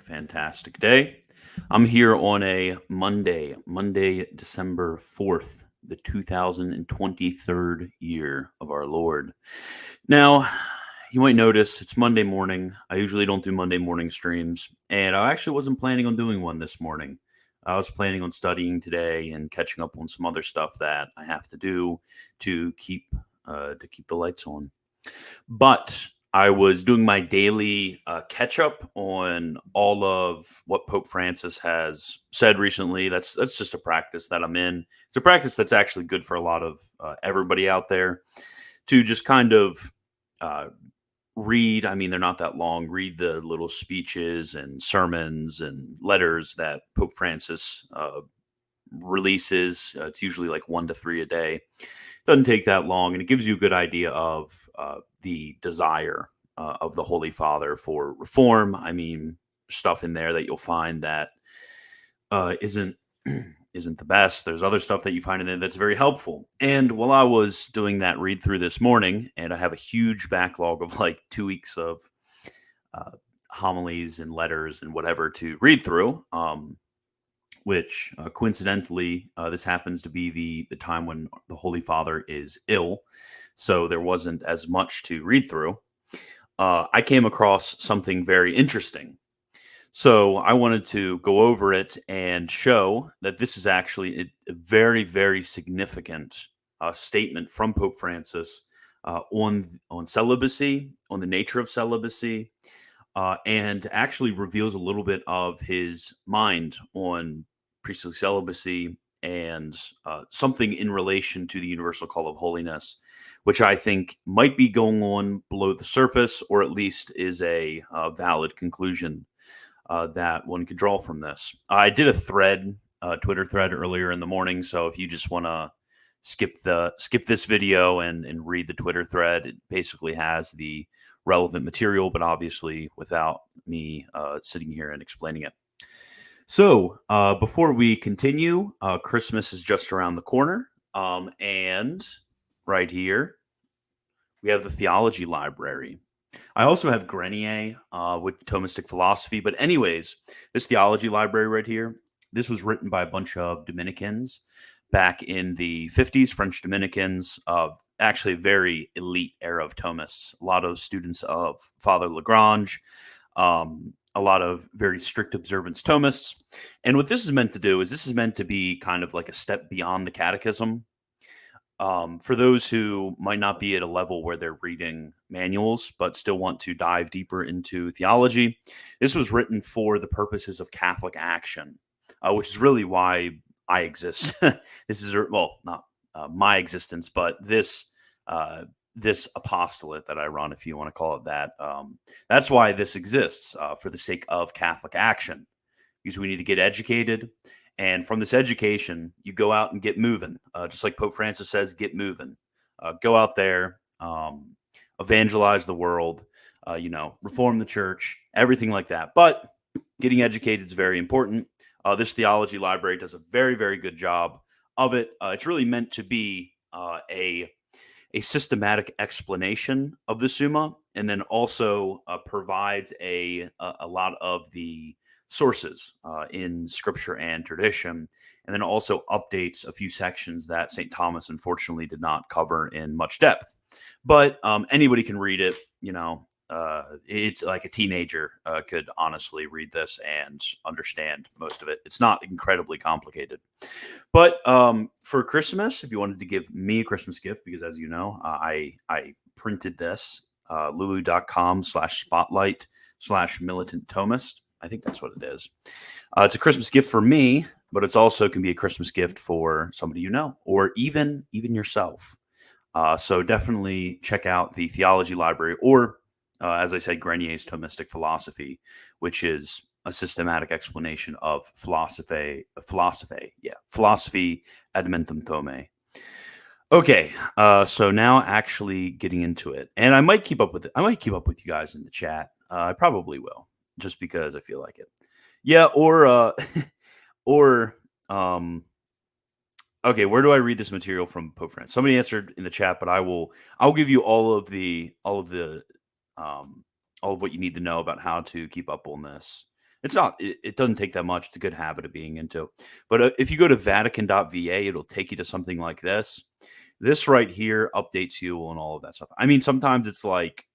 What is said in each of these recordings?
Fantastic day. I'm here on a Monday, December 4th, the 2023 year of our Lord. Now, you might notice it's Monday morning. I usually don't do Monday morning streams, and I actually wasn't planning on doing one this morning. I was planning on studying today and catching up on some other stuff that I have to do to keep the lights on. But I was doing my daily catch up on all of what Pope Francis has said recently. That's just a practice that I'm in. It's a practice that's actually good for a lot of everybody out there to just kind of read. I mean, they're not that long. Read the little speeches and sermons and letters that Pope Francis releases. It's usually like 1 to 3 a day. Doesn't take that long, and it gives you a good idea of the desire of the Holy Father for reform. I mean, stuff in there that you'll find that isn't the best. There's other stuff that you find in there that's very helpful. And while I was doing that read through this morning, and I have a huge backlog of like 2 weeks of homilies and letters and whatever to read through, which coincidentally, this happens to be the time when the Holy Father is ill. So there wasn't as much to read through. I came across something very interesting. So I wanted to go over it and show that this is actually a very, very significant statement from Pope Francis on celibacy, on the nature of celibacy, and actually reveals a little bit of his mind on priestly celibacy and something in relation to the universal call of holiness, which I think might be going on below the surface, or at least is a valid conclusion that one could draw from this. I did a Twitter thread earlier in the morning, so if you just want to skip this video and read the Twitter thread, it basically has the relevant material, but obviously without me sitting here and explaining it. So before we continue, Christmas is just around the corner, and right here we have the theology library. I also have Grenier with Thomistic philosophy, but anyways, this theology library right here, this was written by a bunch of Dominicans back in the 50s, French Dominicans, of actually a very elite era of Thomists, a lot of students of Father Lagrange, a lot of very strict observance Thomists. And what this is meant to do is this is meant to be kind of like a step beyond the catechism. For those who might not be at a level where they're reading manuals, but still want to dive deeper into theology, this was written for the purposes of Catholic action, which is really why I exist. This is, well, not my existence, but this apostolate that I run, if you want to call it that. That's why this exists, for the sake of Catholic action, because we need to get educated. And from this education, you go out and get moving. Just like Pope Francis says, get moving. Go out there, evangelize the world, reform the church, everything like that. But getting educated is very important. This theology library does a very, very good job of it. It's really meant to be a systematic explanation of the Summa, and then also provides a lot of the sources in scripture and tradition, and then also updates a few sections that St. Thomas unfortunately did not cover in much depth. But anybody can read it. it's like a teenager could honestly read this and understand most of it. It's not incredibly complicated. But for Christmas, if you wanted to give me a Christmas gift, because as you know, I printed this, lulu.com/spotlight/militant Thomist. I think that's what it is. It's a Christmas gift for me, but it's also can be a Christmas gift for somebody you know, or even yourself. So definitely check out the Theology Library, or as I said, Grenier's Thomistic Philosophy, which is a systematic explanation of philosophy ad mentem Thome. Okay, so now actually getting into it, and I might keep up with it. I might keep up with you guys in the chat. I probably will, just because I feel like it. Yeah, or or okay, where do I read this material from, Pope Francis? Somebody answered in the chat, but I'll give you all of what you need to know about how to keep up on this. It doesn't take that much. It's a good habit of being into. But if you go to Vatican.va, it'll take you to something like this. This right here updates you on all of that stuff. I mean, sometimes it's like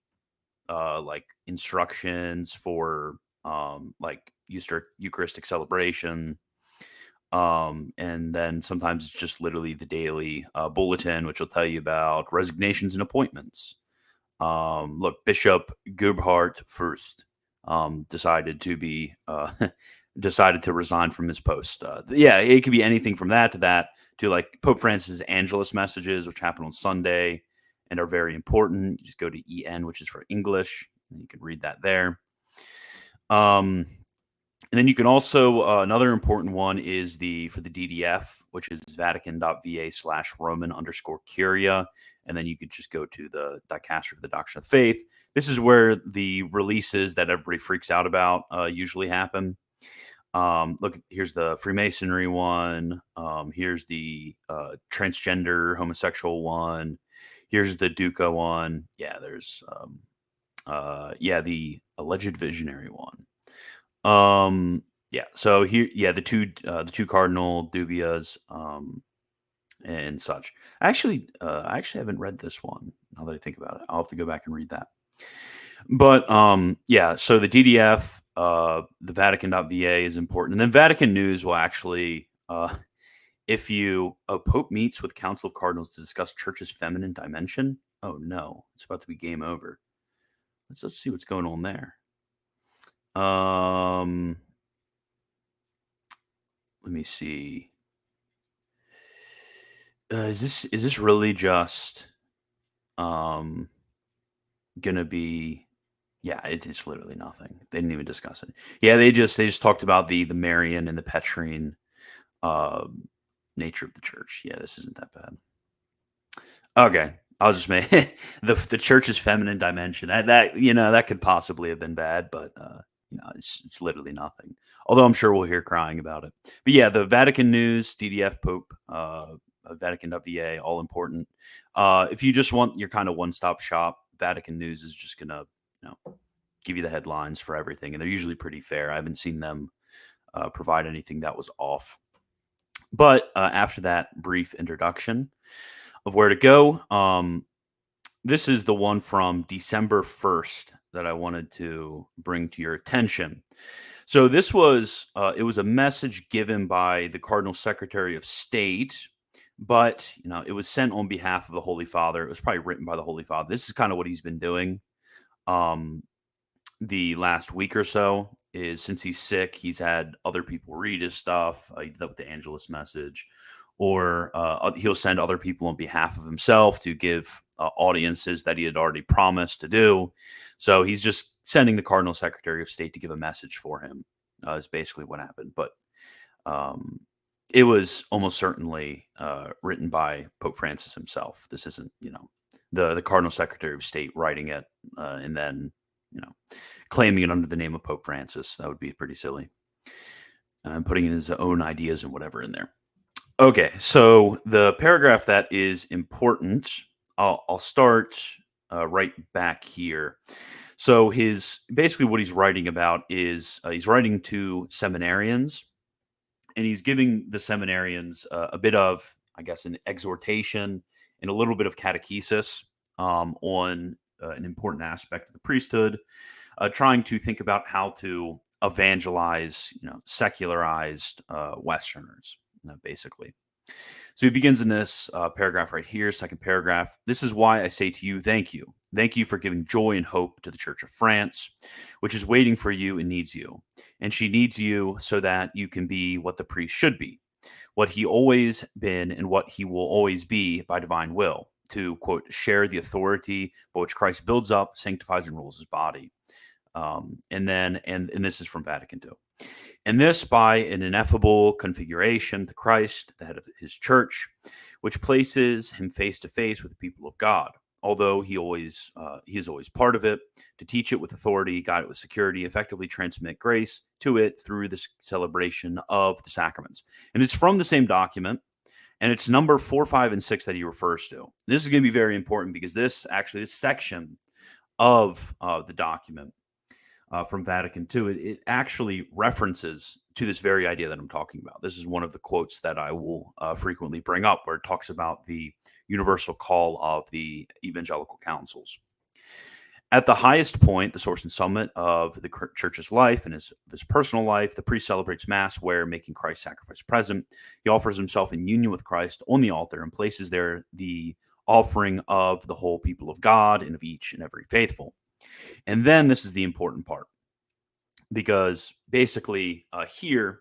instructions for like Eucharistic celebration. And then sometimes it's just literally the daily bulletin, which will tell you about resignations and appointments. Look, Bishop Gebhardt first decided to resign from his post. Yeah, it could be anything from that to like Pope Francis' Angelus messages, which happen on Sunday and are very important. You just go to EN, which is for English, and you can read that there. And then you can also, another important one is for the DDF, which is Vatican.va/Roman_Curia. And then you could just go to the Dicastery for the Doctrine of Faith. This is where the releases that everybody freaks out about usually happen. Look, here's the Freemasonry one. Here's the transgender homosexual one. Here's the Duca one. Yeah, there's the alleged visionary one. So here, the two cardinal dubias, and such. I actually haven't read this one. Now that I think about it, I'll have to go back and read that. But so the DDF, the Vatican.va is important, and then Vatican News will actually, if Pope meets with Council of Cardinals to discuss Church's feminine dimension. Oh no, it's about to be game over. Let's see what's going on there. Let me see. Is this really just gonna be? Yeah, it's literally nothing. They didn't even discuss it. Yeah, they just talked about the Marian and the Petrine nature of the church. Yeah, this isn't that bad. Okay, I'll just make the church's feminine dimension. That could possibly have been bad, but it's literally nothing. Although I'm sure we'll hear crying about it. But yeah, the Vatican News, DDF Pope, Vatican.va, all important. If you just want your kind of one-stop shop, Vatican News is just gonna give you the headlines for everything, and they're usually pretty fair. I haven't seen them provide anything that was off. But after that brief introduction of where to go, this is the one from December 1st that I wanted to bring to your attention. So this was it was a message given by the Cardinal Secretary of State, but it was sent on behalf of the Holy Father. It was probably written by the Holy Father. This is kind of what he's been doing the last week or so. Is since he's sick, he's had other people read his stuff. He did that with the Angelus message, or he'll send other people on behalf of himself to give audiences that he had already promised to do. So he's just sending the Cardinal Secretary of State to give a message for him, is basically what happened. But it was almost certainly written by Pope Francis himself. This isn't, the Cardinal Secretary of State writing it and then, claiming it under the name of Pope Francis. That would be pretty silly. And putting in his own ideas and whatever in there. Okay, so the paragraph that is important, I'll start right back here. So basically what he's writing about is he's writing to seminarians, and he's giving the seminarians a bit of, I guess, an exhortation and a little bit of catechesis on an important aspect of the priesthood, trying to think about how to evangelize, secularized Westerners, basically. So he begins in this paragraph right here, second paragraph. This is why I say to you, thank you. Thank you for giving joy and hope to the Church of France, which is waiting for you and needs you. And she needs you so that you can be what the priest should be, what he always been and what he will always be by divine will, to, quote, share the authority by which Christ builds up, sanctifies, and rules his body. And this is from Vatican II. And this by an ineffable configuration to Christ, the head of his church, which places him face to face with the people of God. Although he is always part of it, to teach it with authority, guide it with security, effectively transmit grace to it through the celebration of the sacraments. And it's from the same document, and it's number 4, 5, and 6 that he refers to. This is going to be very important because this section of the document from Vatican II, it actually references to this very idea that I'm talking about. This is one of the quotes that I will frequently bring up, where it talks about the universal call of the evangelical councils. At the highest point, the source and summit of the church's life and his personal life, the priest celebrates Mass where, making Christ's sacrifice present, he offers himself in union with Christ on the altar and places there the offering of the whole people of God and of each and every faithful. And then this is the important part, because basically here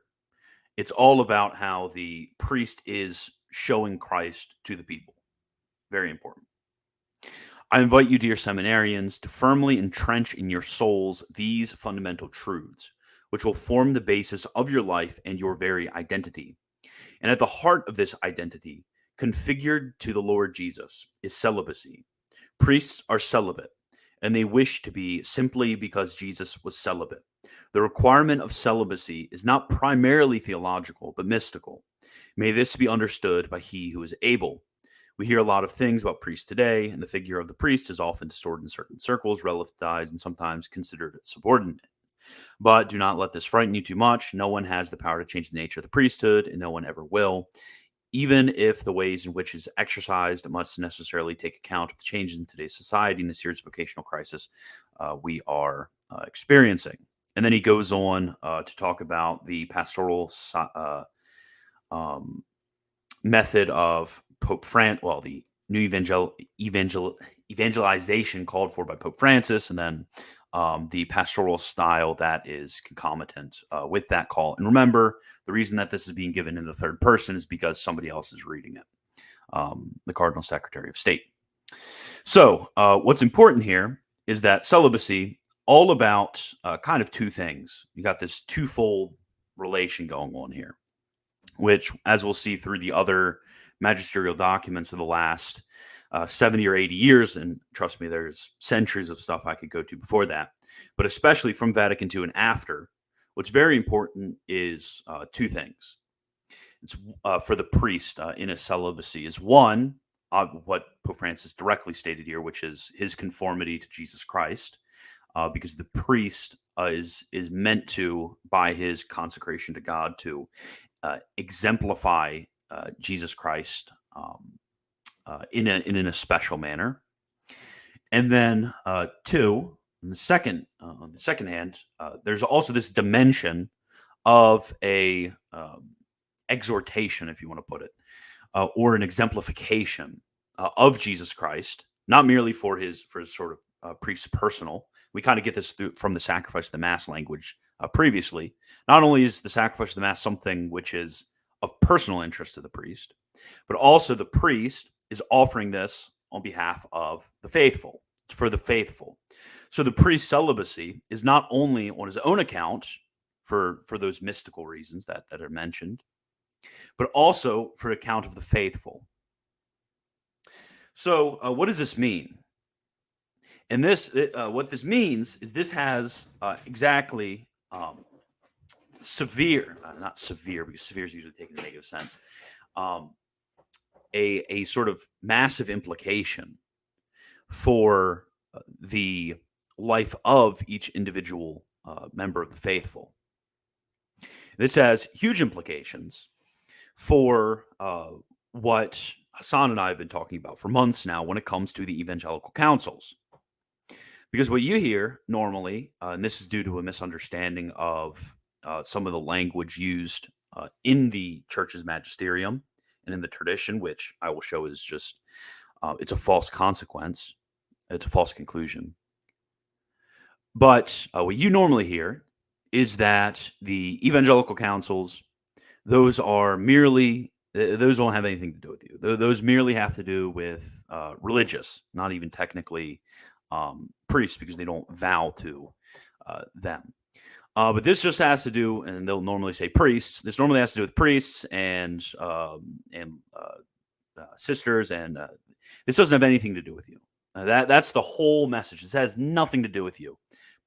it's all about how the priest is showing Christ to the people. Very important. I invite you, dear seminarians, to firmly entrench in your souls these fundamental truths, which will form the basis of your life and your very identity. And at the heart of this identity, configured to the Lord Jesus, is celibacy. Priests are celibate, and they wish to be simply because Jesus was celibate. The requirement of celibacy is not primarily theological, but mystical. May this be understood by he who is able. We hear a lot of things about priests today, and the figure of the priest is often distorted in certain circles, relativized, and sometimes considered subordinate. But do not let this frighten you too much. No one has the power to change the nature of the priesthood, and no one ever will. Even if the ways in which it is exercised must necessarily take account of the changes in today's society and the serious vocational crisis we are experiencing. And then he goes on to talk about the pastoral method of Pope the new evangelization called for by Pope Francis, and then the pastoral style that is concomitant with that call. And remember, the reason that this is being given in the third person is because somebody else is reading it, the Cardinal Secretary of State. So what's important here is that celibacy, all about kind of two things. You got this twofold relation going on here, which, as we'll see through the other magisterial documents of the last 70 or 80 years, and trust me, there's centuries of stuff I could go to before that, but especially from Vatican II and after, what's very important is two things. It's for the priest in a celibacy is one, what Pope Francis directly stated here, which is his conformity to Jesus Christ, because the priest is meant to, by his consecration to God, to exemplify Jesus Christ in a special manner. And then two, on the second hand, there's also this dimension of a exhortation, if you want to put it, or an exemplification of Jesus Christ, not merely for his sort of priest's personal. We kind of get this from the sacrifice of the Mass language previously. Not only is the sacrifice of the Mass something which is of personal interest to the priest, but also the priest is offering this on behalf of the faithful. It's for the faithful. So the priest's celibacy is not only on his own account for those mystical reasons that are mentioned, but also for account of the faithful. So what does this mean? And what this means is this has exactly severe, not severe, because severe is usually taken in a negative sense, a sort of massive implication for the life of each individual member of the faithful. This has huge implications for what Hassan and I have been talking about for months now when it comes to the evangelical councils. Because what you hear normally, and this is due to a misunderstanding of some of the language used in the church's magisterium and in the tradition, which I will show is just it's a false consequence, it's a false conclusion. But what you normally hear is that the evangelical councils, those are merely those don't have anything to do with you. Those merely have to do with religious, not even technically priests, because they don't vow to them. But this just has to do, and they'll normally say priests. This normally has to do with priests and sisters, and this doesn't have anything to do with you. That's the whole message. This has nothing to do with you.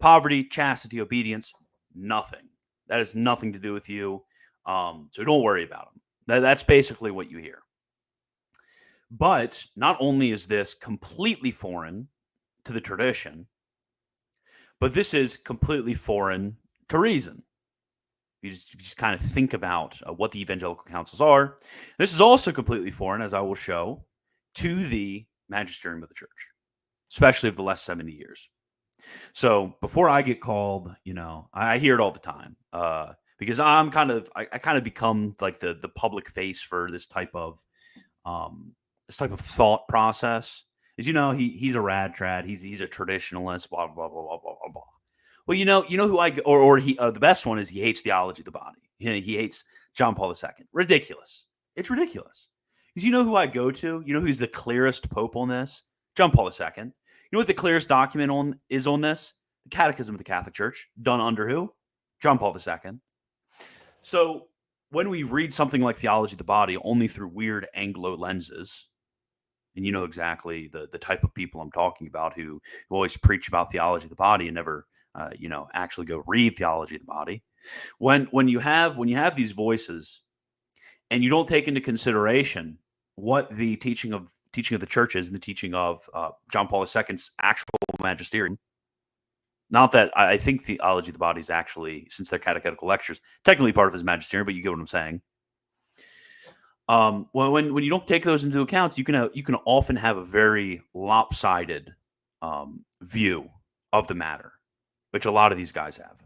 Poverty, chastity, obedience, nothing. That has nothing to do with you. So don't worry about them. That's basically what you hear. But not only is this completely foreign to the tradition, but this is completely foreign to reason. You just kind of think about what the evangelical councils are. This is also completely foreign, as I will show, to the magisterium of the church, especially of the last 70 years. So before I get called, I hear it all the time because I kind of become like the public face for this type of thought process. Is he's a rad trad, he's a traditionalist, blah blah blah blah blah blah blah. Well, you know who the best one is he hates theology of the body. He hates John Paul II. Ridiculous. It's ridiculous. Because you know who I go to? You know who's the clearest pope on this? John Paul II. You know what the clearest document is on this? The Catechism of the Catholic Church, done under who? John Paul II. So when we read something like theology of the body only through weird Anglo lenses, and you know exactly the type of people I'm talking about who always preach about theology of the body and never actually go read theology of the body. When you have these voices and you don't take into consideration what the teaching of the church is and the teaching of John Paul II's actual magisterium. Not that I think theology of the body is actually, since they're catechetical lectures, technically part of his magisterium, but you get what I'm saying. When you don't take those into account, you can often have a very lopsided view of the matter, which a lot of these guys have.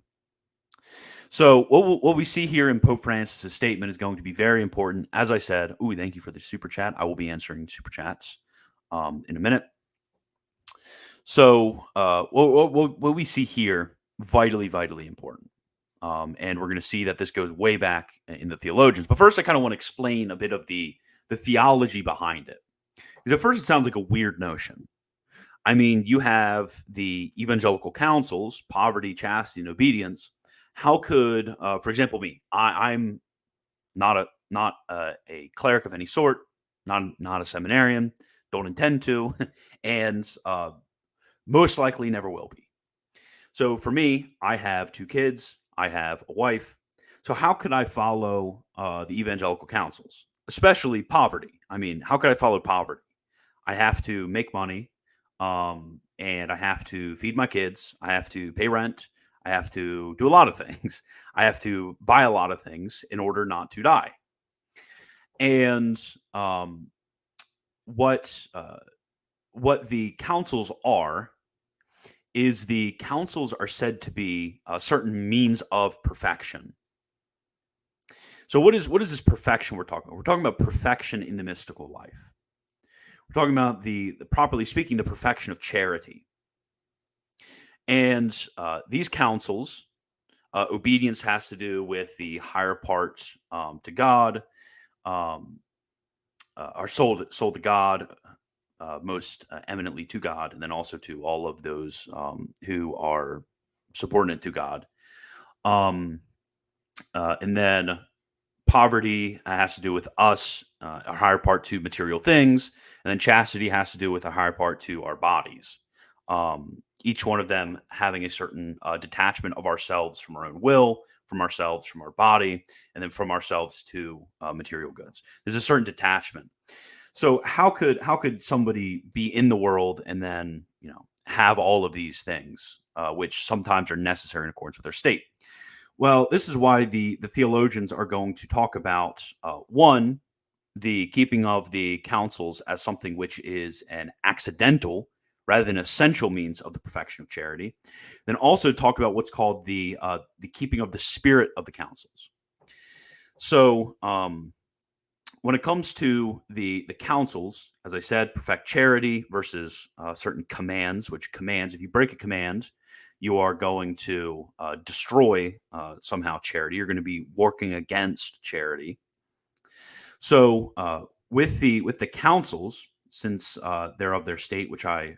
So what we see here in Pope Francis' statement is going to be very important. As I said, thank you for the super chat. I will be answering super chats in a minute. So what we see here, vitally, vitally important. And we're going to see that this goes way back in the theologians. But first, I kind of want to explain a bit of the theology behind it. Because at first, it sounds like a weird notion. I mean, you have the evangelical councils, poverty, chastity, and obedience. How could, for example, me, I'm not a cleric of any sort, not a seminarian, don't intend to, and most likely never will be. So for me, I have 2 kids, I have a wife. So how could I follow the evangelical councils, especially poverty? I mean, how could I follow poverty? I have to make money, and I have to feed my kids. I have to pay rent. I have to do a lot of things. I have to buy a lot of things in order not to die. And what the councils is the councils are said to be certain means of perfection. So what is this perfection we're talking about? We're talking about perfection in the mystical life. We're talking about the properly speaking, the perfection of charity. And these councils, obedience has to do with the higher parts to God, our soul to God, most eminently to God, and then also to all of those who are subordinate to God. And then poverty has to do with us, a higher part to material things, and then chastity has to do with a higher part to our bodies. Each one of them having a certain detachment of ourselves from our own will, from ourselves, from our body, and then from ourselves to material goods. There's a certain detachment. So how could somebody be in the world and then have all of these things, which sometimes are necessary in accordance with their state? Well, this is why the theologians are going to talk about one, the keeping of the councils as something which is an accidental rather than essential means of the perfection of charity. Then also talk about what's called the keeping of the spirit of the counsels. So when it comes to the counsels, as I said, perfect charity versus certain commands, which commands, if you break a command, you are going to destroy somehow charity. You're going to be working against charity. So with the counsels, since they're of their state, which I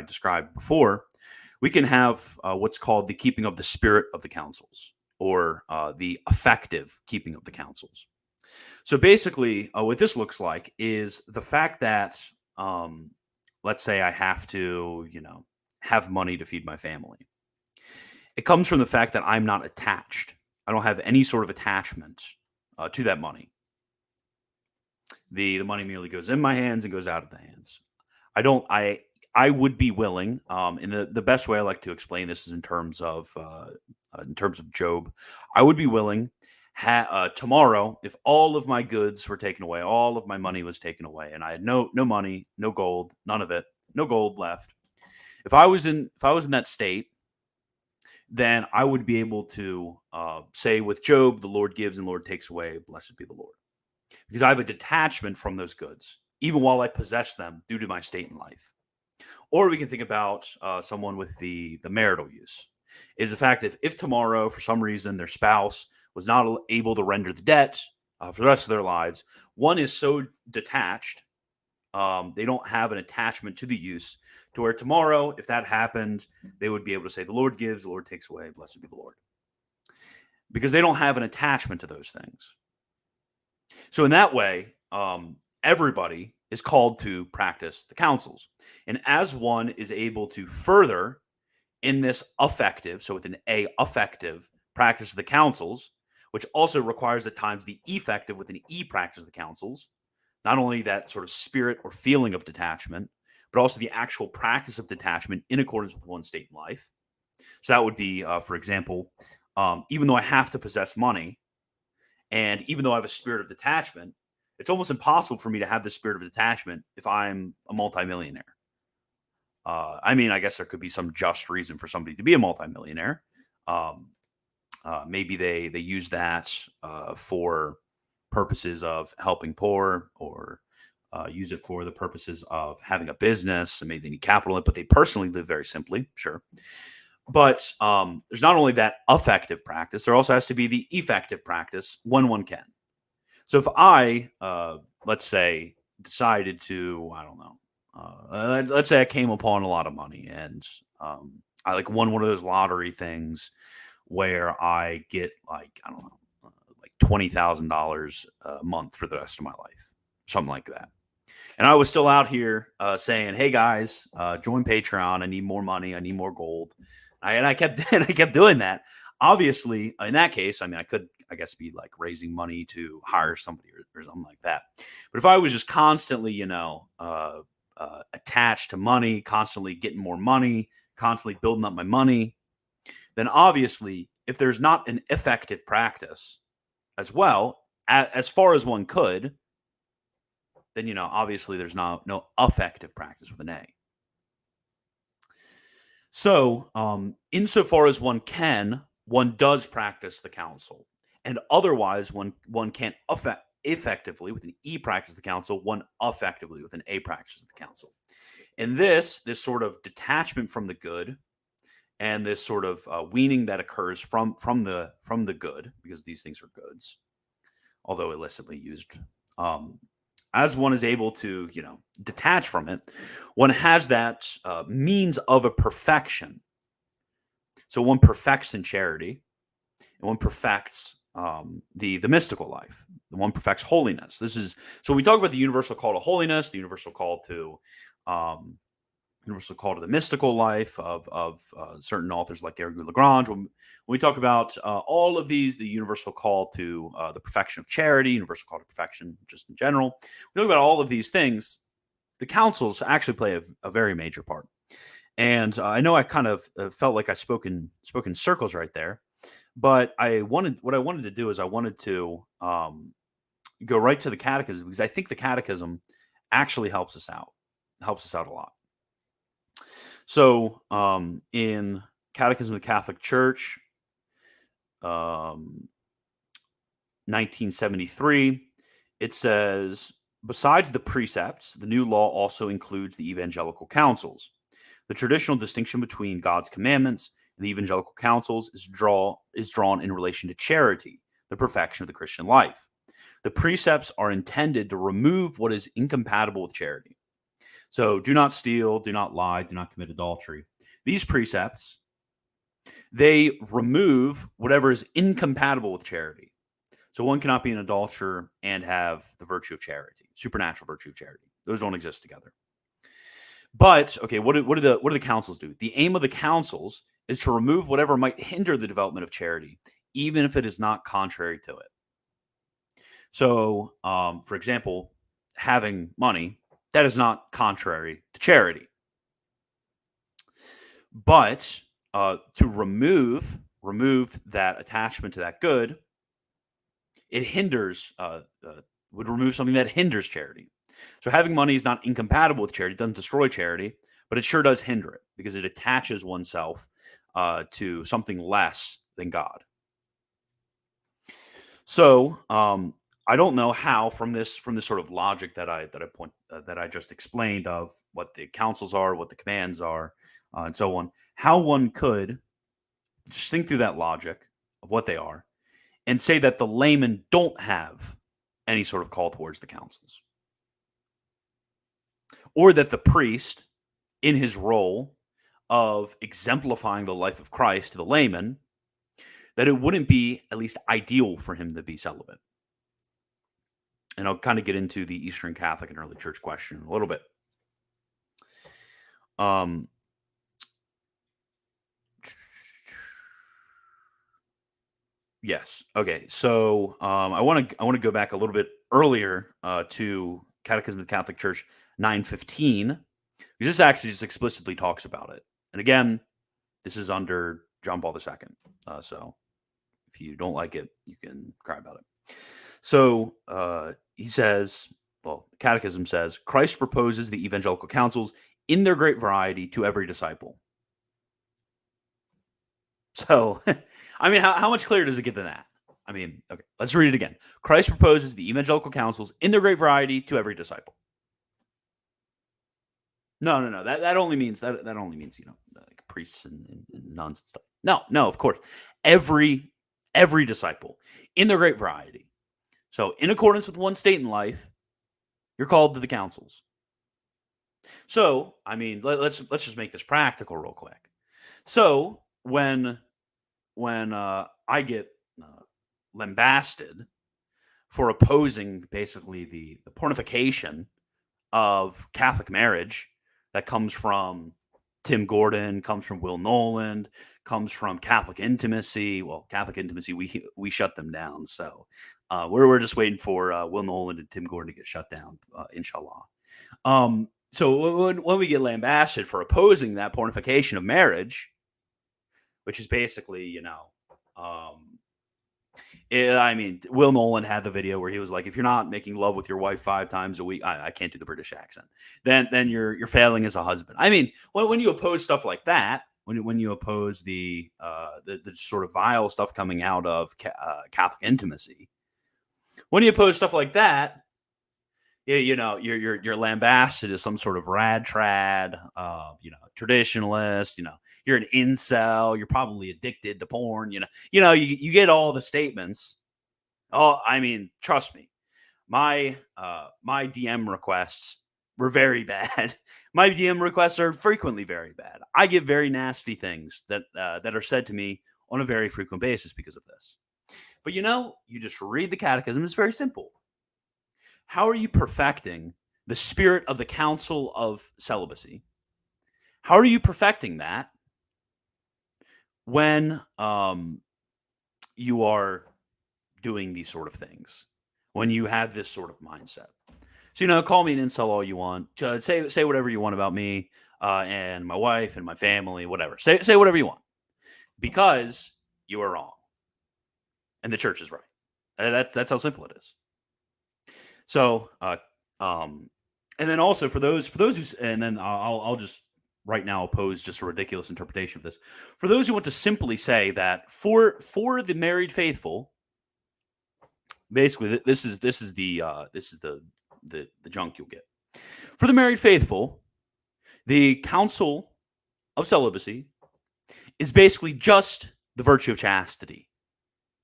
described before, we can have what's called the keeping of the spirit of the counsels, or the effective keeping of the counsels. So basically, what this looks like is the fact that, let's say I have to, have money to feed my family. It comes from the fact that I'm not attached. I don't have any sort of attachment to that money. The money merely goes in my hands and goes out of the hands. I would be willing, and the best way I like to explain this is in terms of Job. I would be willing tomorrow, if all of my goods were taken away, all of my money was taken away, and I had no money, no gold, none of it, no gold left. If I was in that state, then I would be able to say with Job, the Lord gives and the Lord takes away, blessed be the Lord. Because I have a detachment from those goods, even while I possess them due to my state in life. Or we can think about someone with the marital use. Is the fact that if tomorrow, for some reason, their spouse was not able to render the debt for the rest of their lives, one is so detached, they don't have an attachment to the use, to where tomorrow, if that happened, they would be able to say, the Lord gives, the Lord takes away, blessed be the Lord. Because they don't have an attachment to those things. So in that way, everybody is called to practice the counsels. And as one is able to further in this effective, so with an A, effective practice of the counsels, which also requires at times the effective with an E practice of the counsels, not only that sort of spirit or feeling of detachment, but also the actual practice of detachment in accordance with one's state in life. So that would be, for example, even though I have to possess money, and even though I have a spirit of detachment, it's almost impossible for me to have the spirit of detachment if I'm a multimillionaire. I mean, I guess there could be some just reason for somebody to be a multimillionaire. Maybe they use that for purposes of helping poor, or use it for the purposes of having a business, and maybe they need capital in it, but they personally live very simply, sure. But there's not only that effective practice, there also has to be the effective practice when one can. So if I, let's say, decided to, I don't know, let's say I came upon a lot of money, and I like won one of those lottery things where I get like, I don't know, like $20,000 a month for the rest of my life, something like that. And I was still out here saying, "Hey guys, join Patreon. I need more money. I need more gold." I kept and I kept doing that. Obviously, in that case, I mean, I could, I guess, be like raising money to hire somebody, or something like that. But if I was just constantly, attached to money, constantly getting more money, constantly building up my money, then obviously, if there's not an effective practice as well, as far as one could, then obviously there's no effective practice with an A. So, insofar as one can, one does practice the counsel, and otherwise, one can't effectively with an E practice the counsel, one effectively with an A practice the counsel. And this sort of detachment from the good, and this sort of weaning that occurs from the good, because these things are goods, although illicitly used. As one is able to, detach from it, one has that means of a perfection. So one perfects in charity, and one perfects the mystical life. The one perfects holiness. So we talk about the universal call to holiness, the universal call to the mystical life of certain authors like Garrigou Lagrange. When we talk about all of these, the universal call to the perfection of charity, universal call to perfection just in general, we talk about all of these things. The counsels actually play a very major part. And I know I kind of felt like I spoke in circles right there, but what I wanted to do is I wanted to go right to the catechism, because I think the catechism actually helps us out a lot. So, in Catechism of the Catholic Church, 1973, it says, besides the precepts, the new law also includes the evangelical counsels. The traditional distinction between God's commandments and the evangelical counsels is drawn in relation to charity, the perfection of the Christian life. The precepts are intended to remove what is incompatible with charity. So do not steal, do not lie, do not commit adultery. These precepts, they remove whatever is incompatible with charity. So one cannot be an adulterer and have the virtue of charity, supernatural virtue of charity. Those don't exist together. But okay, what do the councils do? The aim of the councils is to remove whatever might hinder the development of charity, even if it is not contrary to it. So, for example, having money, that is not contrary to charity. But to remove that attachment to that good, it hinders, would remove something that hinders charity. So having money is not incompatible with charity. It doesn't destroy charity, but it sure does hinder it because it attaches oneself to something less than God. So I don't know how from this sort of logic that I just explained of what the counsels are, what the commands are, and so on, how one could just think through that logic of what they are and say that the laymen don't have any sort of call towards the counsels, or that the priest, in his role of exemplifying the life of Christ to the layman, that it wouldn't be at least ideal for him to be celibate. And I'll kind of get into the Eastern Catholic and early church question a little bit. Yes. Okay. So I want to go back a little bit earlier to Catechism of the Catholic Church 915, because this actually just explicitly talks about it. And again, this is under John Paul II. So if you don't like it, you can cry about it. So he says, well, the Catechism says, Christ proposes the evangelical counsels in their great variety to every disciple. So, I mean, how much clearer does it get than that? I mean, okay, let's read it again. Christ proposes the evangelical counsels in their great variety to every disciple. No. That only means that only means like priests and nuns and stuff. No, of course, every disciple in their great variety. So, in accordance with one's state in life, you're called to the counsels. So, I mean, let's just make this practical real quick. So, when I get lambasted for opposing basically the pornification of Catholic marriage that comes from Tim Gordon, comes from Will Noland, comes from Catholic Intimacy. Well, Catholic Intimacy, we shut them down. So we're just waiting for Will Noland and Tim Gordon to get shut down, inshallah. So when we get lambasted for opposing that pornification of marriage, which is basically, I mean, Will Noland had the video where he was like, if you're not making love with your wife 5 times a week, I can't do the British accent, then you're failing as a husband. I mean, when you oppose stuff like that, when you oppose the sort of vile stuff coming out of Catholic Intimacy, when you oppose stuff like that, you're lambasted as some sort of rad trad, traditionalist. You're an incel. You're probably addicted to porn. You get all the statements. Oh, I mean, trust me, my DM requests were very bad. My DM requests are frequently very bad. I get very nasty things that are said to me on a very frequent basis because of this. But you just read the catechism. It's very simple. How are you perfecting the spirit of the counsel of celibacy? How are you perfecting that when you are doing these sort of things, when you have this sort of mindset? So, call me an incel all you want. Say whatever you want about me and my wife and my family, whatever. Say whatever you want, because you are wrong and the church is right. That's how simple it is. So, and then also for those who, and then I'll just right now oppose just a ridiculous interpretation of this. For those who want to simply say that for the married faithful, basically this is the junk you'll get. For the married faithful, the counsel of celibacy is basically just the virtue of chastity.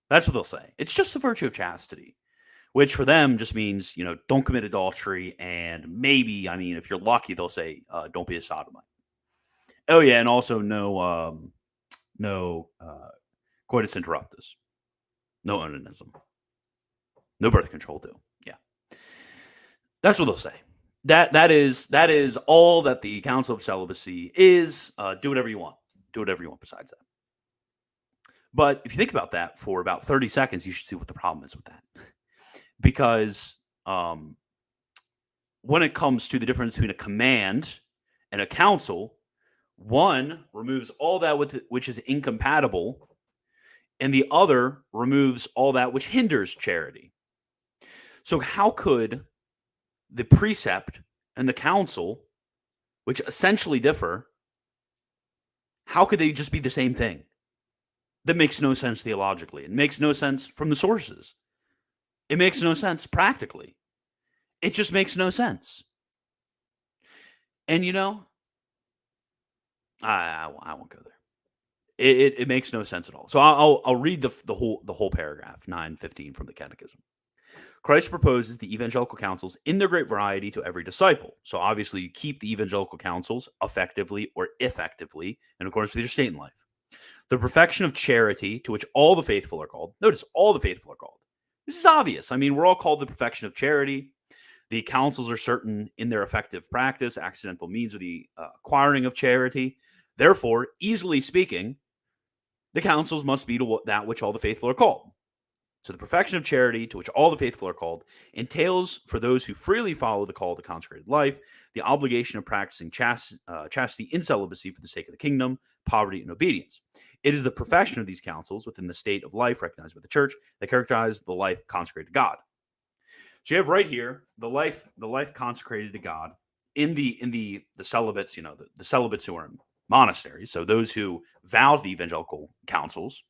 That's what they'll say. It's just the virtue of chastity, which for them just means, don't commit adultery. And maybe, if you're lucky, they'll say, don't be a sodomite. Oh, yeah. And also no coitus interruptus, no onanism, no birth control too. Yeah. That's what they'll say. That is all that the counsel of celibacy is. Do whatever you want. Do whatever you want besides that. But if you think about that for about 30 seconds, you should see what the problem is with that. Because when it comes to the difference between a command and a counsel, one removes all that which is incompatible, and the other removes all that which hinders charity. So how could the precept and the counsel, which essentially differ, how could they just be the same thing? That makes no sense theologically. It makes no sense from the sources. It makes no sense practically. It just makes no sense. And I won't go there. It makes no sense at all. So I'll read the whole paragraph 9:15 from the Catechism. Christ proposes the evangelical counsels in their great variety to every disciple. So obviously you keep the evangelical counsels effectively or effectively in accordance with your state in life. The perfection of charity to which all the faithful are called. Notice, all the faithful are called. This is obvious. We're all called the perfection of charity. The counsels are certain in their effective practice, accidental means of the acquiring of charity. Therefore, easily speaking, the counsels must be to that which all the faithful are called. So the perfection of charity to which all the faithful are called entails for those who freely follow the call of the consecrated life, the obligation of practicing chastity in celibacy for the sake of the kingdom, poverty, and obedience. It is the perfection of these counsels within the state of life recognized by the church that characterize the life consecrated to God. So you have right here the life consecrated to God in the celibates, the celibates who are in monasteries. So those who vow to the evangelical counsels.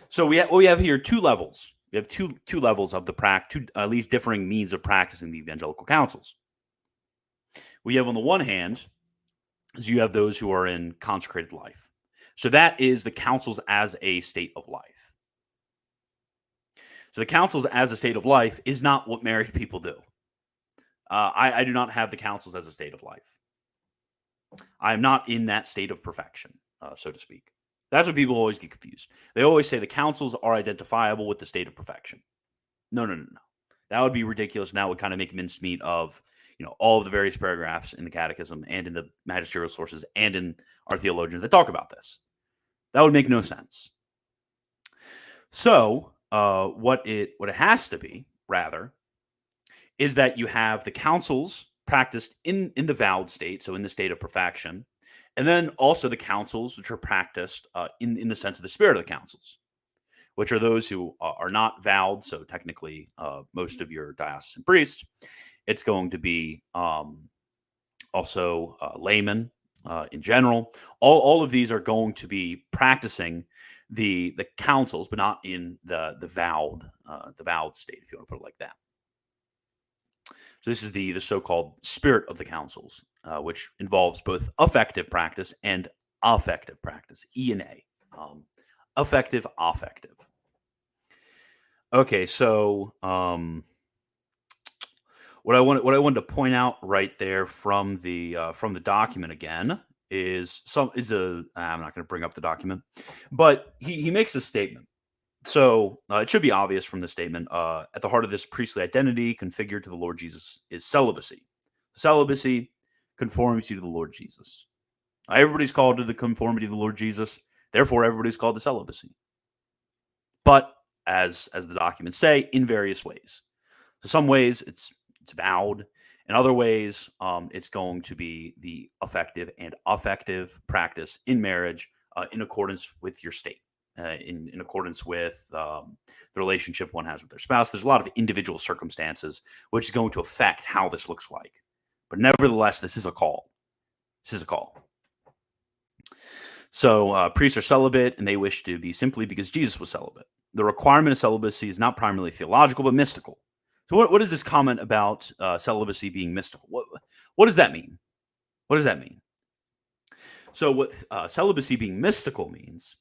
So we have here two levels. We have two levels of two at least differing means of practicing the evangelical counsels. We have on the one hand, is you have those who are in consecrated life. So that is the counsels as a state of life. So the counsels as a state of life is not what married people do. I do not have the counsels as a state of life. I am not in that state of perfection, so to speak. That's what people always get confused. They always say the counsels are identifiable with the state of perfection. No. That would be ridiculous, and that would kind of make mincemeat of all of the various paragraphs in the Catechism and in the magisterial sources and in our theologians that talk about this. That would make no sense. So what it has to be, rather, is that you have the counsels practiced in the vowed state, so in the state of perfection, and then also the counsels which are practiced in the sense of the spirit of the counsels, which are those who are not vowed. So technically, most of your diocesan priests, it's going to be also laymen in general. All of these are going to be practicing the counsels, but not in the vowed state, if you want to put it like that. So this is the so-called spirit of the counsels, which involves both effective practice and affective practice. E and A, effective, affective. Okay, so what I wanted to point out right there from the document again is I'm not going to bring up the document, but he makes a statement. So it should be obvious from the statement, at the heart of this priestly identity configured to the Lord Jesus is celibacy. Celibacy conforms you to the Lord Jesus. Everybody's called to the conformity of the Lord Jesus. Therefore, everybody's called to celibacy. But as the documents say, in various ways. So some ways it's vowed. In other ways, it's going to be the effective and affective practice in marriage in accordance with your state. In accordance with the relationship one has with their spouse. There's a lot of individual circumstances which is going to affect how this looks like. But nevertheless, this is a call. This is a call. So priests are celibate, and they wish to be simply because Jesus was celibate. The requirement of celibacy is not primarily theological, but mystical. So what is this comment about celibacy being mystical? What does that mean? What does that mean? So what celibacy being mystical means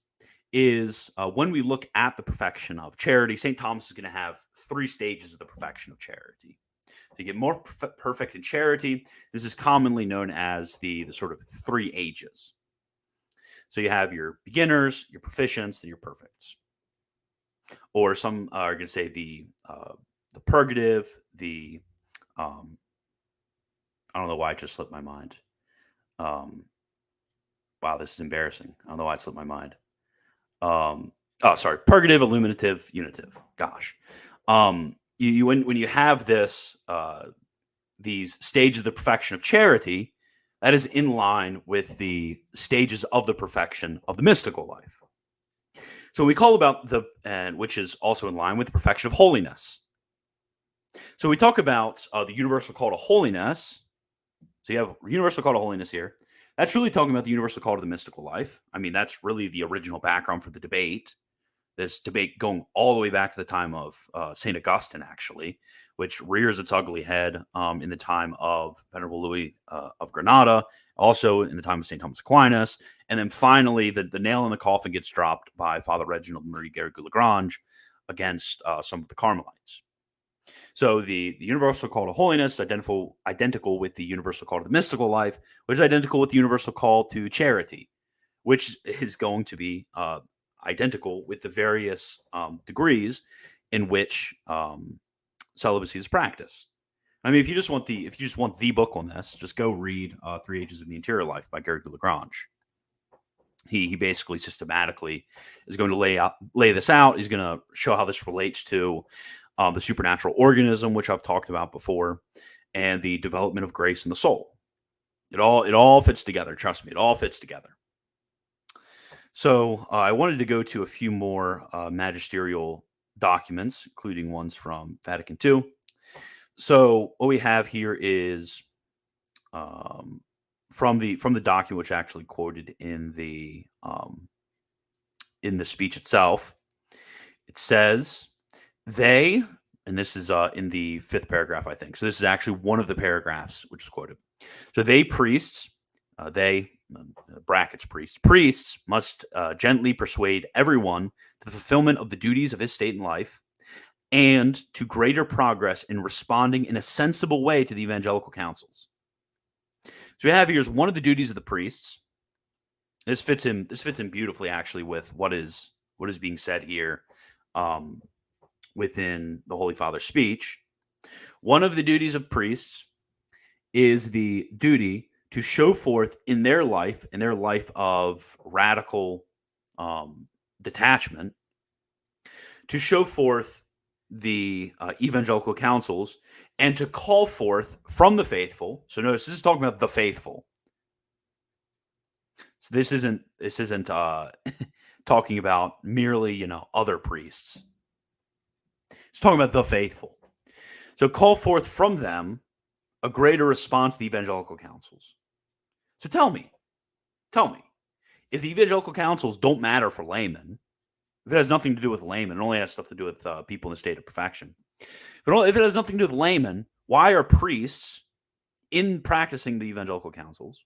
is when we look at the perfection of charity, St. Thomas is going to have 3 stages of the perfection of charity. To get more perfect in charity, this is commonly known as the sort of 3 ages. So you have your beginners, your proficients, and your perfects. Or some are going to say the purgative, the I don't know why it just slipped my mind. Wow, this is embarrassing. I don't know why it slipped my mind. Purgative, illuminative, unitive. Gosh. When you have this these stages of the perfection of charity, that is in line with the stages of the perfection of the mystical life. So we call about which is also in line with the perfection of holiness. So we talk about the universal call to holiness. So you have universal call to holiness here. That's really talking about the universal call to the mystical life. I mean, that's really the original background for the debate. This debate going all the way back to the time of St. Augustine, actually, which rears its ugly head in the time of Venerable Louis of Granada, also in the time of St. Thomas Aquinas, and then finally the nail in the coffin gets dropped by Father Reginald Marie Garrigou-Lagrange against some of the Carmelites. So the universal call to holiness, identical with the universal call to the mystical life, which is identical with the universal call to charity, which is going to be identical with the various degrees in which celibacy is practiced. I mean, if you just want the book on this, just go read 3 Ages of the Interior Life by Garrigou-Lagrange. He basically systematically is going to lay this out. He's going to show how this relates to the supernatural organism, which I've talked about before, and the development of grace in the soul. It all fits together. Trust me, it all fits together. So I wanted to go to a few more magisterial documents, including ones from Vatican II. So what we have here is from the document, which actually quoted in the speech itself. It says they, and this is in the 5th paragraph, I think. So this is actually one of the paragraphs which is quoted. So they priests, brackets priests must gently persuade everyone to the fulfillment of the duties of his state and life, and to greater progress in responding in a sensible way to the evangelical counsels. So we have here is one of the duties of the priests. This fits in beautifully, actually, with what is being said here within the Holy Father's speech. One of the duties of priests is the duty to show forth in their life of radical detachment, to show forth the evangelical counsels and to call forth from the faithful. So notice this is talking about the faithful. So this isn't talking about merely other priests. It's talking about the faithful. So call forth from them a greater response to the evangelical counsels. So tell me, if the evangelical counsels don't matter for laymen, if it has nothing to do with laymen, it only has stuff to do with people in a state of perfection. If it has nothing to do with laymen, why are priests in practicing the evangelical counsels?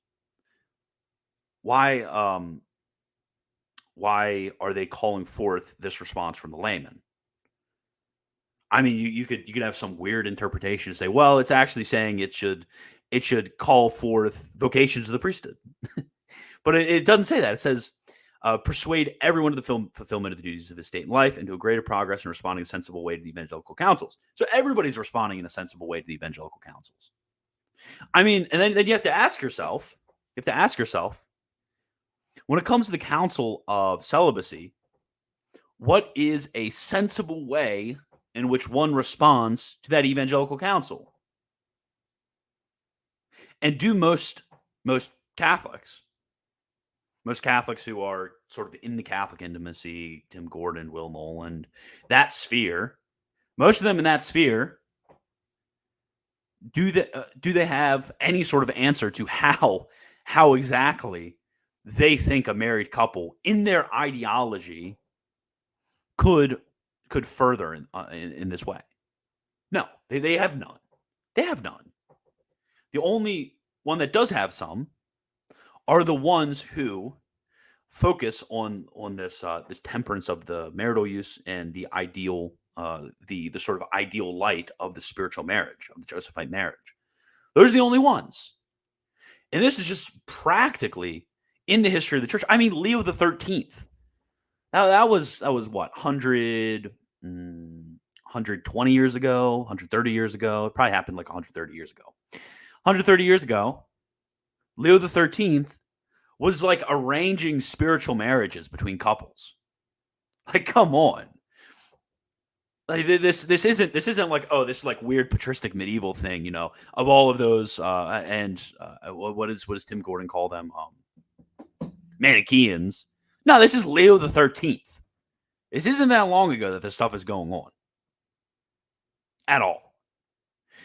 Why are they calling forth this response from the layman? I mean, you could have some weird interpretation to say, well, it's actually saying it should call forth vocations of the priesthood, but it doesn't say that. It says persuade everyone to the fulfillment of the duties of his state and life, and to a greater progress in responding in a sensible way to the evangelical counsels. So everybody's responding in a sensible way to the evangelical counsels. I mean, and then you have to ask yourself, when it comes to the counsel of celibacy, what is a sensible way in which one responds to that evangelical counsel? And do most Catholics who are sort of in the Catholic intimacy, Tim Gordon, Will Noland, that sphere, most of them in that sphere, do they have any sort of answer to how exactly they think a married couple in their ideology could further in this way? No, they have none. They have none. The only one that does have some are the ones who focus on this temperance of the marital use and the ideal the sort of ideal light of the spiritual marriage, of the Josephite marriage. Those are the only ones. And this is just practically in the history of the church. I mean, Leo the 13th. Now that was what, 120 years ago, 130 years ago. It probably happened like 130 years ago. 130 years ago, Leo the 13th was like arranging spiritual marriages between couples. Like, come on. Like this isn't like, oh, this like weird patristic medieval thing, of all of those and what does Tim Gordon call them? Manichaeans. No, this is Leo the 13th. This isn't that long ago that this stuff is going on at all.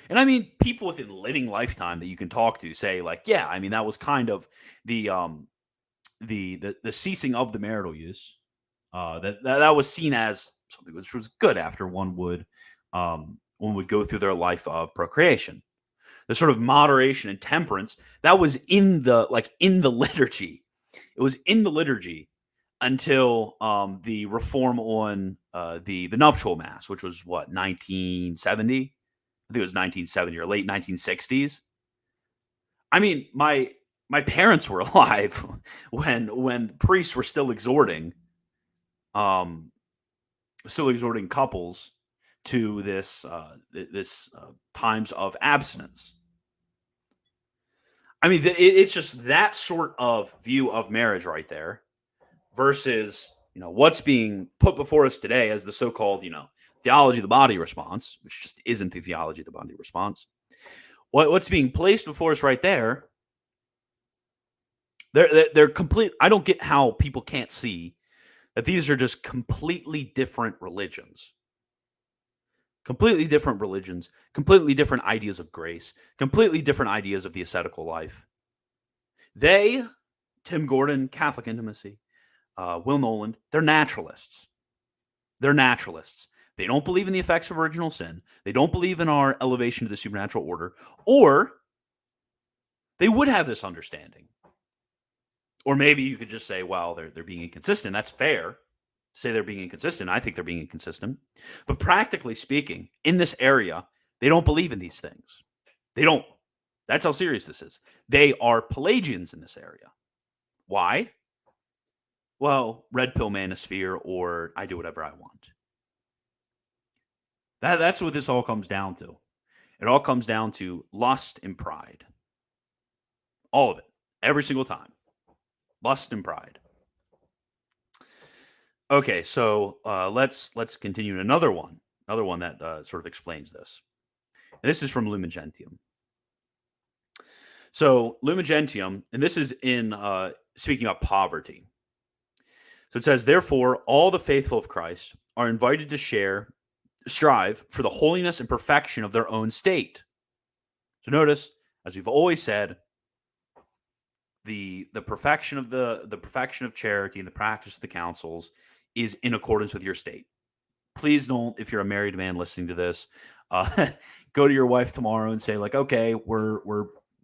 And I mean, people within living lifetime that you can talk to say like, yeah, I mean, that was kind of the ceasing of the marital use. That was seen as something which was good after one would go through their life of procreation. The sort of moderation and temperance that was in the liturgy. It was in the liturgy until the reform on the nuptial mass, which was what, 1970. I think it was 1970 or late 1960s. I mean, my parents were alive when priests were still exhorting couples to this times of abstinence. I mean, it's just that sort of view of marriage right there versus, what's being put before us today as the so-called, theology of the body response, which just isn't the theology of the body response. What's being placed before us right there, they're complete. I don't get how people can't see that these are just completely different religions. Completely different religions, completely different ideas of grace, completely different ideas of the ascetical life. They, Tim Gordon, Catholic Intimacy, Will Noland, they're naturalists. They're naturalists. They don't believe in the effects of original sin. They don't believe in our elevation to the supernatural order, or they would have this understanding. Or maybe you could just say, well, they're being inconsistent. That's fair. Say they're being inconsistent. I think they're being inconsistent. But practically speaking, in this area, they don't believe in these things. They don't. That's how serious this is. They are Pelagians in this area. Why? Well, red pill manosphere, or I do whatever I want. That's what this all comes down to. It all comes down to lust and pride. All of it. Every single time. Lust and pride. Okay, so let's continue another one that sort of explains this. And this is from Lumen Gentium. So Lumen Gentium, and this is in speaking about poverty. So it says, therefore, all the faithful of Christ are invited to strive for the holiness and perfection of their own state. So notice, as we've always said, the perfection of the perfection of charity and the practice of the counsels is in accordance with your state. Please don't, if you're a married man listening to this, go to your wife tomorrow and say like, okay, we're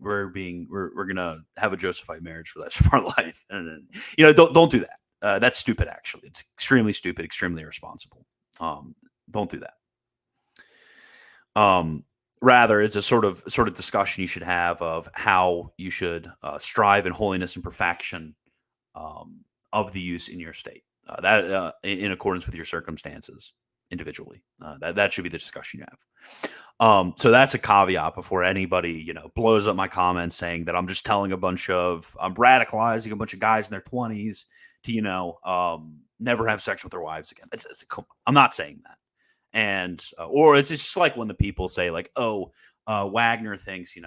gonna have a Josephite marriage for the rest of our life, and don't do that. That's stupid. Actually, it's extremely stupid, extremely irresponsible. Don't do that. Rather, it's a sort of discussion you should have of how you should strive in holiness and perfection of the use in your state, that in accordance with your circumstances individually. That should be the discussion you have. So that's a caveat before anybody blows up my comments saying that I'm just telling I'm radicalizing a bunch of guys in their 20s to never have sex with their wives again. I'm not saying that. And or it's just like when the people say like, oh, Wagner thinks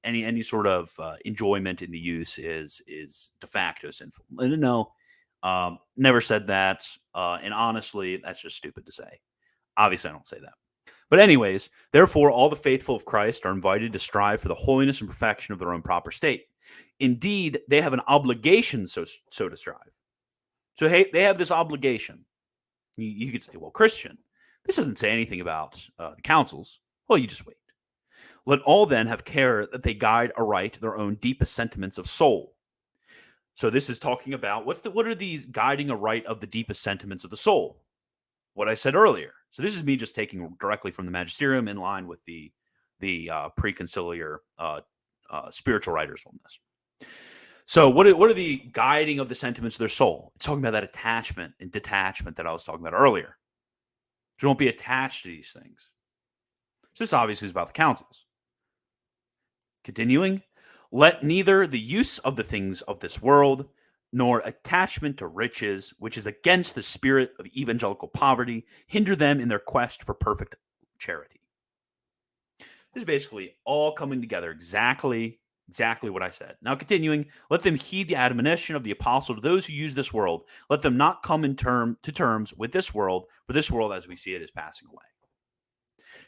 any sort of enjoyment in the use is de facto sinful. No, never said that. And honestly, that's just stupid to say. Obviously, I don't say that. But anyways, therefore, all the faithful of Christ are invited to strive for the holiness and perfection of their own proper state. Indeed, they have an obligation so to strive. So hey, they have this obligation. You could say, well, Christian, this doesn't say anything about the councils. Well, you just wait. Let all then have care that they guide aright their own deepest sentiments of soul. So this is talking about what are these guiding aright of the deepest sentiments of the soul? What I said earlier. So this is me just taking directly from the Magisterium in line with the preconciliar spiritual writers on this. So what are the guiding of the sentiments of their soul? It's talking about that attachment and detachment that I was talking about earlier. So don't be attached to these things. So this obviously is about the councils. Continuing, let neither the use of the things of this world nor attachment to riches, which is against the spirit of evangelical poverty, hinder them in their quest for perfect charity. This is basically all coming together exactly what I said. Now, continuing, let them heed the admonition of the apostle to those who use this world. Let them not come to terms with this world, for this world as we see it is passing away.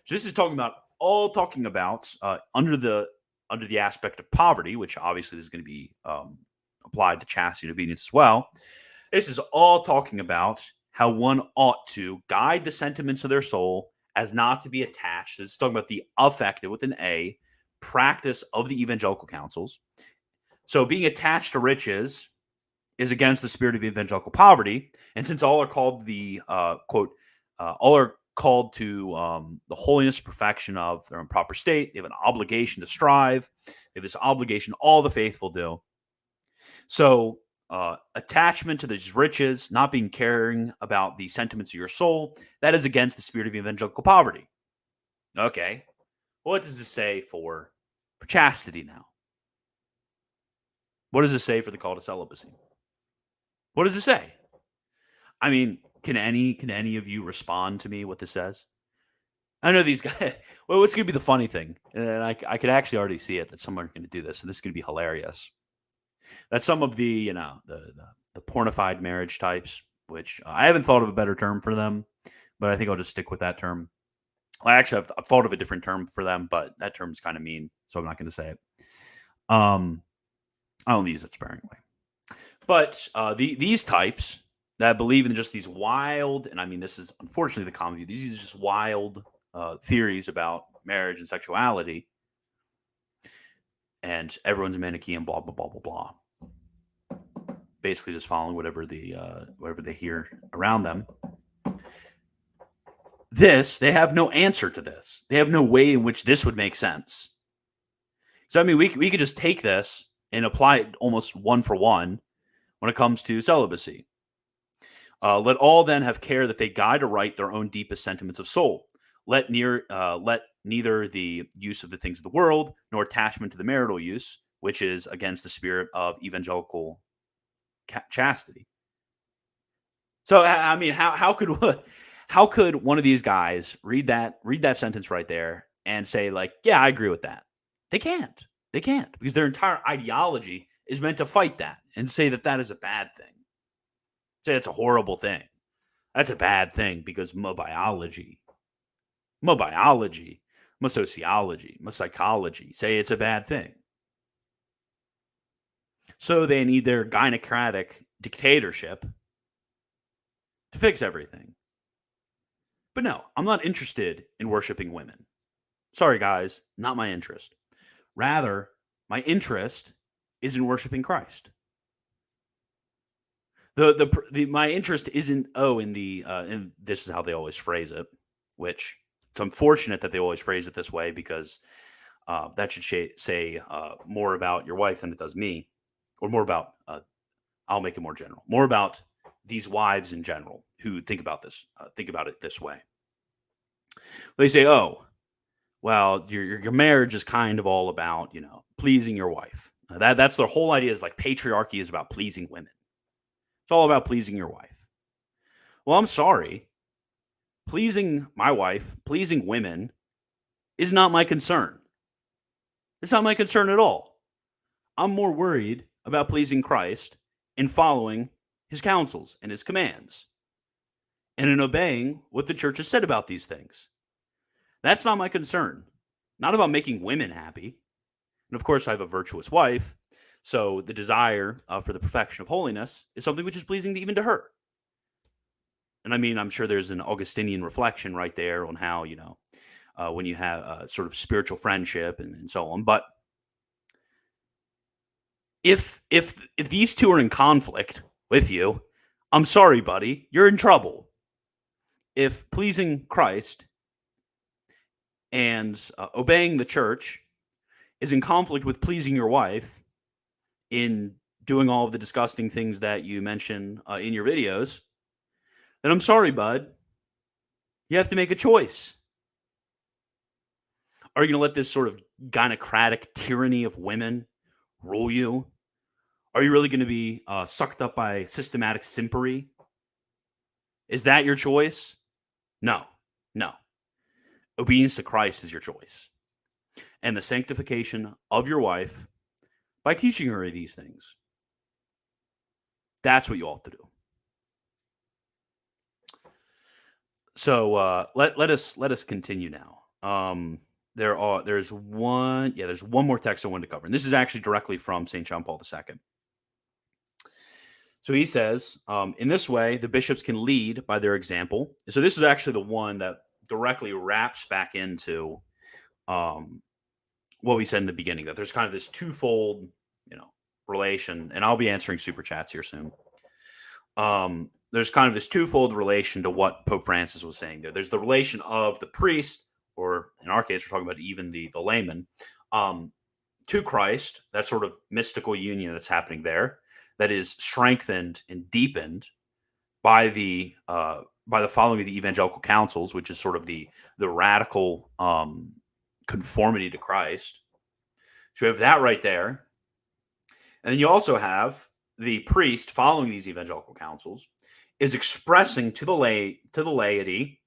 So this is talking about under the aspect of poverty, which obviously is going to be applied to chastity and obedience as well. This is all talking about how one ought to guide the sentiments of their soul as not to be attached. This is talking about the affective with an A practice of the evangelical councils. So being attached to riches is against the spirit of evangelical poverty. And since all are called all are called to the holiness, perfection of their own proper state, they have an obligation to strive. They have this obligation all the faithful do. So attachment to these riches, not being caring about the sentiments of your soul, that is against the spirit of evangelical poverty. Okay. What does this say for chastity now? What does it say for the call to celibacy? What does it say? I mean, can any of you respond to me what this says? I know these guys. Well, what's going to be the funny thing? And I could actually already see it that someone are going to do this, and this is going to be hilarious. That some of the the pornified marriage types, which I haven't thought of a better term for them, but I think I'll just stick with that term. Well, actually, I've thought of a different term for them, but that term's kind of mean, so I'm not going to say it. I only use it sparingly. But these types that believe in just these wild, and I mean, this is unfortunately the common view, these are just wild theories about marriage and sexuality, and everyone's Manichaean, blah, blah, blah, blah, blah. Basically just following whatever they hear around them. They have no answer to this. They have no way in which this would make sense. So, I mean, we could just take this and apply it almost one for one when it comes to celibacy. Let all then have care that they guide aright their own deepest sentiments of soul. Let neither the use of the things of the world nor attachment to the marital use, which is against the spirit of evangelical chastity. So, I mean, how could one of these guys read that sentence right there and say, like, yeah, I agree with that? They can't because their entire ideology is meant to fight that and say that is a bad thing. Say it's a horrible thing. That's a bad thing because my biology, my sociology, my psychology say it's a bad thing. So they need their gynocratic dictatorship to fix everything. But no, I'm not interested in worshiping women. Sorry, guys, not my interest. Rather, my interest is in worshiping Christ. My interest isn't and this is how they always phrase it, which it's unfortunate that they always phrase it this way because that should say more about your wife than it does me, or more about I'll make it more general, more about these wives in general who think about it this way. They say, oh, well, your marriage is kind of all about pleasing your wife. That's their whole idea, is like patriarchy is about pleasing women. It's all about pleasing your wife. Well, I'm sorry. Pleasing my wife, pleasing women is not my concern. It's not my concern at all. I'm more worried about pleasing Christ and following his counsels and his commands and in obeying what the church has said about these things. That's not my concern. Not about making women happy. And of course, I have a virtuous wife. So the desire for the perfection of holiness is something which is pleasing even to her. And I mean, I'm sure there's an Augustinian reflection right there on how, when you have a sort of spiritual friendship and so on. But if these two are in conflict with you, I'm sorry, buddy, you're in trouble. If pleasing Christ and obeying the church is in conflict with pleasing your wife in doing all of the disgusting things that you mention in your videos, then I'm sorry, bud. You have to make a choice. Are you going to let this sort of gynocratic tyranny of women rule you? Are you really going to be sucked up by systematic simpery? Is that your choice? No, no. Obedience to Christ is your choice. And the sanctification of your wife by teaching her these things. That's what you ought to do. So let us continue now. There's one more text I wanted to cover, and this is actually directly from St. John Paul II. So he says, in this way, the bishops can lead by their example. So this is actually the one that directly wraps back into what we said in the beginning, that there's kind of this twofold, relation, and I'll be answering super chats here soon. There's kind of this twofold relation to what Pope Francis was saying there. There's the relation of the priest, or in our case, we're talking about even the layman, to Christ, that sort of mystical union that's happening there, that is strengthened and deepened by the following of the evangelical councils, which is sort of the radical conformity to Christ. So you have that right there. And then you also have the priest following these evangelical councils is expressing to the laity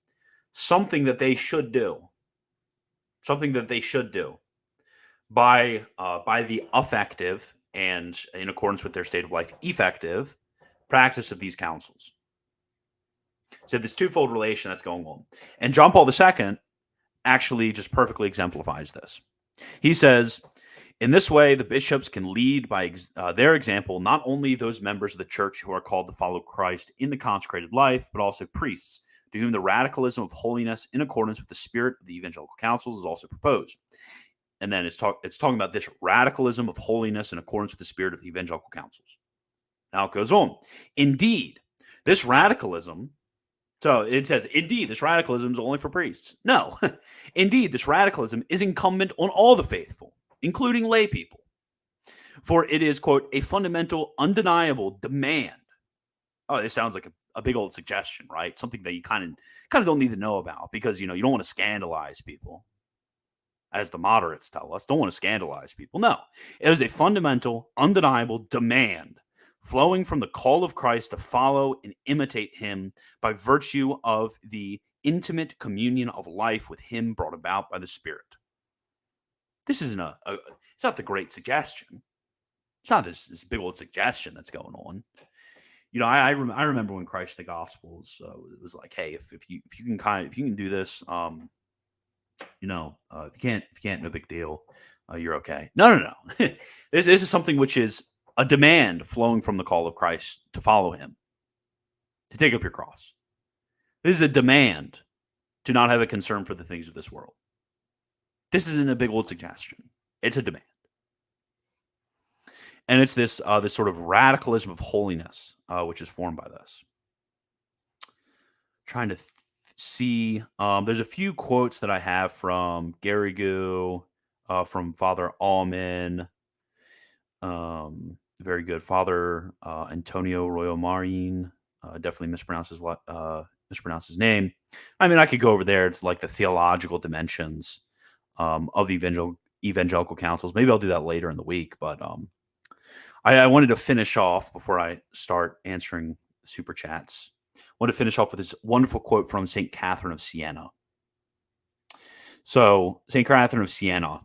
something that they should do. Something that they should do by the effective and, in accordance with their state of life, effective practice of these councils. So this twofold relation that's going on. And John Paul II actually just perfectly exemplifies this. He says, in this way, the bishops can lead by their example not only those members of the church who are called to follow Christ in the consecrated life, but also priests, to whom the radicalism of holiness in accordance with the spirit of the evangelical councils is also proposed. And then it's talking about this radicalism of holiness in accordance with the spirit of the evangelical councils. Now it goes on. Indeed, this radicalism, so it says, indeed, this radicalism is only for priests. No, indeed, this radicalism is incumbent on all the faithful, including lay people. For it is, quote, a fundamental, undeniable demand. Oh, this sounds like a big old suggestion, right? Something that you kind of don't need to know about because, you don't want to scandalize people. As the moderates tell us, don't want to scandalize people. No, it is a fundamental, undeniable demand flowing from the call of Christ to follow and imitate him by virtue of the intimate communion of life with him brought about by the Spirit. This isn't it's not the great suggestion. It's not this big old suggestion that's going on. I remember when Christ the Gospels it was like, hey, if you can do this, if you can't, no big deal. You're okay. No. This is something which is a demand flowing from the call of Christ to follow him, to take up your cross. This is a demand to not have a concern for the things of this world. This isn't a big old suggestion. It's a demand. And it's this sort of radicalism of holiness, which is formed by this. Trying to see, there's a few quotes that I have from Garrigou, from Father Allman, very good. Father Antonio Royo Marin, definitely mispronounces his name. I mean, I could go over there to like the theological dimensions of the evangelical councils. Maybe I'll do that later in the week, but I wanted to finish off before I start answering super chats. I want to finish off with this wonderful quote from St. Catherine of Siena. So, St. Catherine of Siena,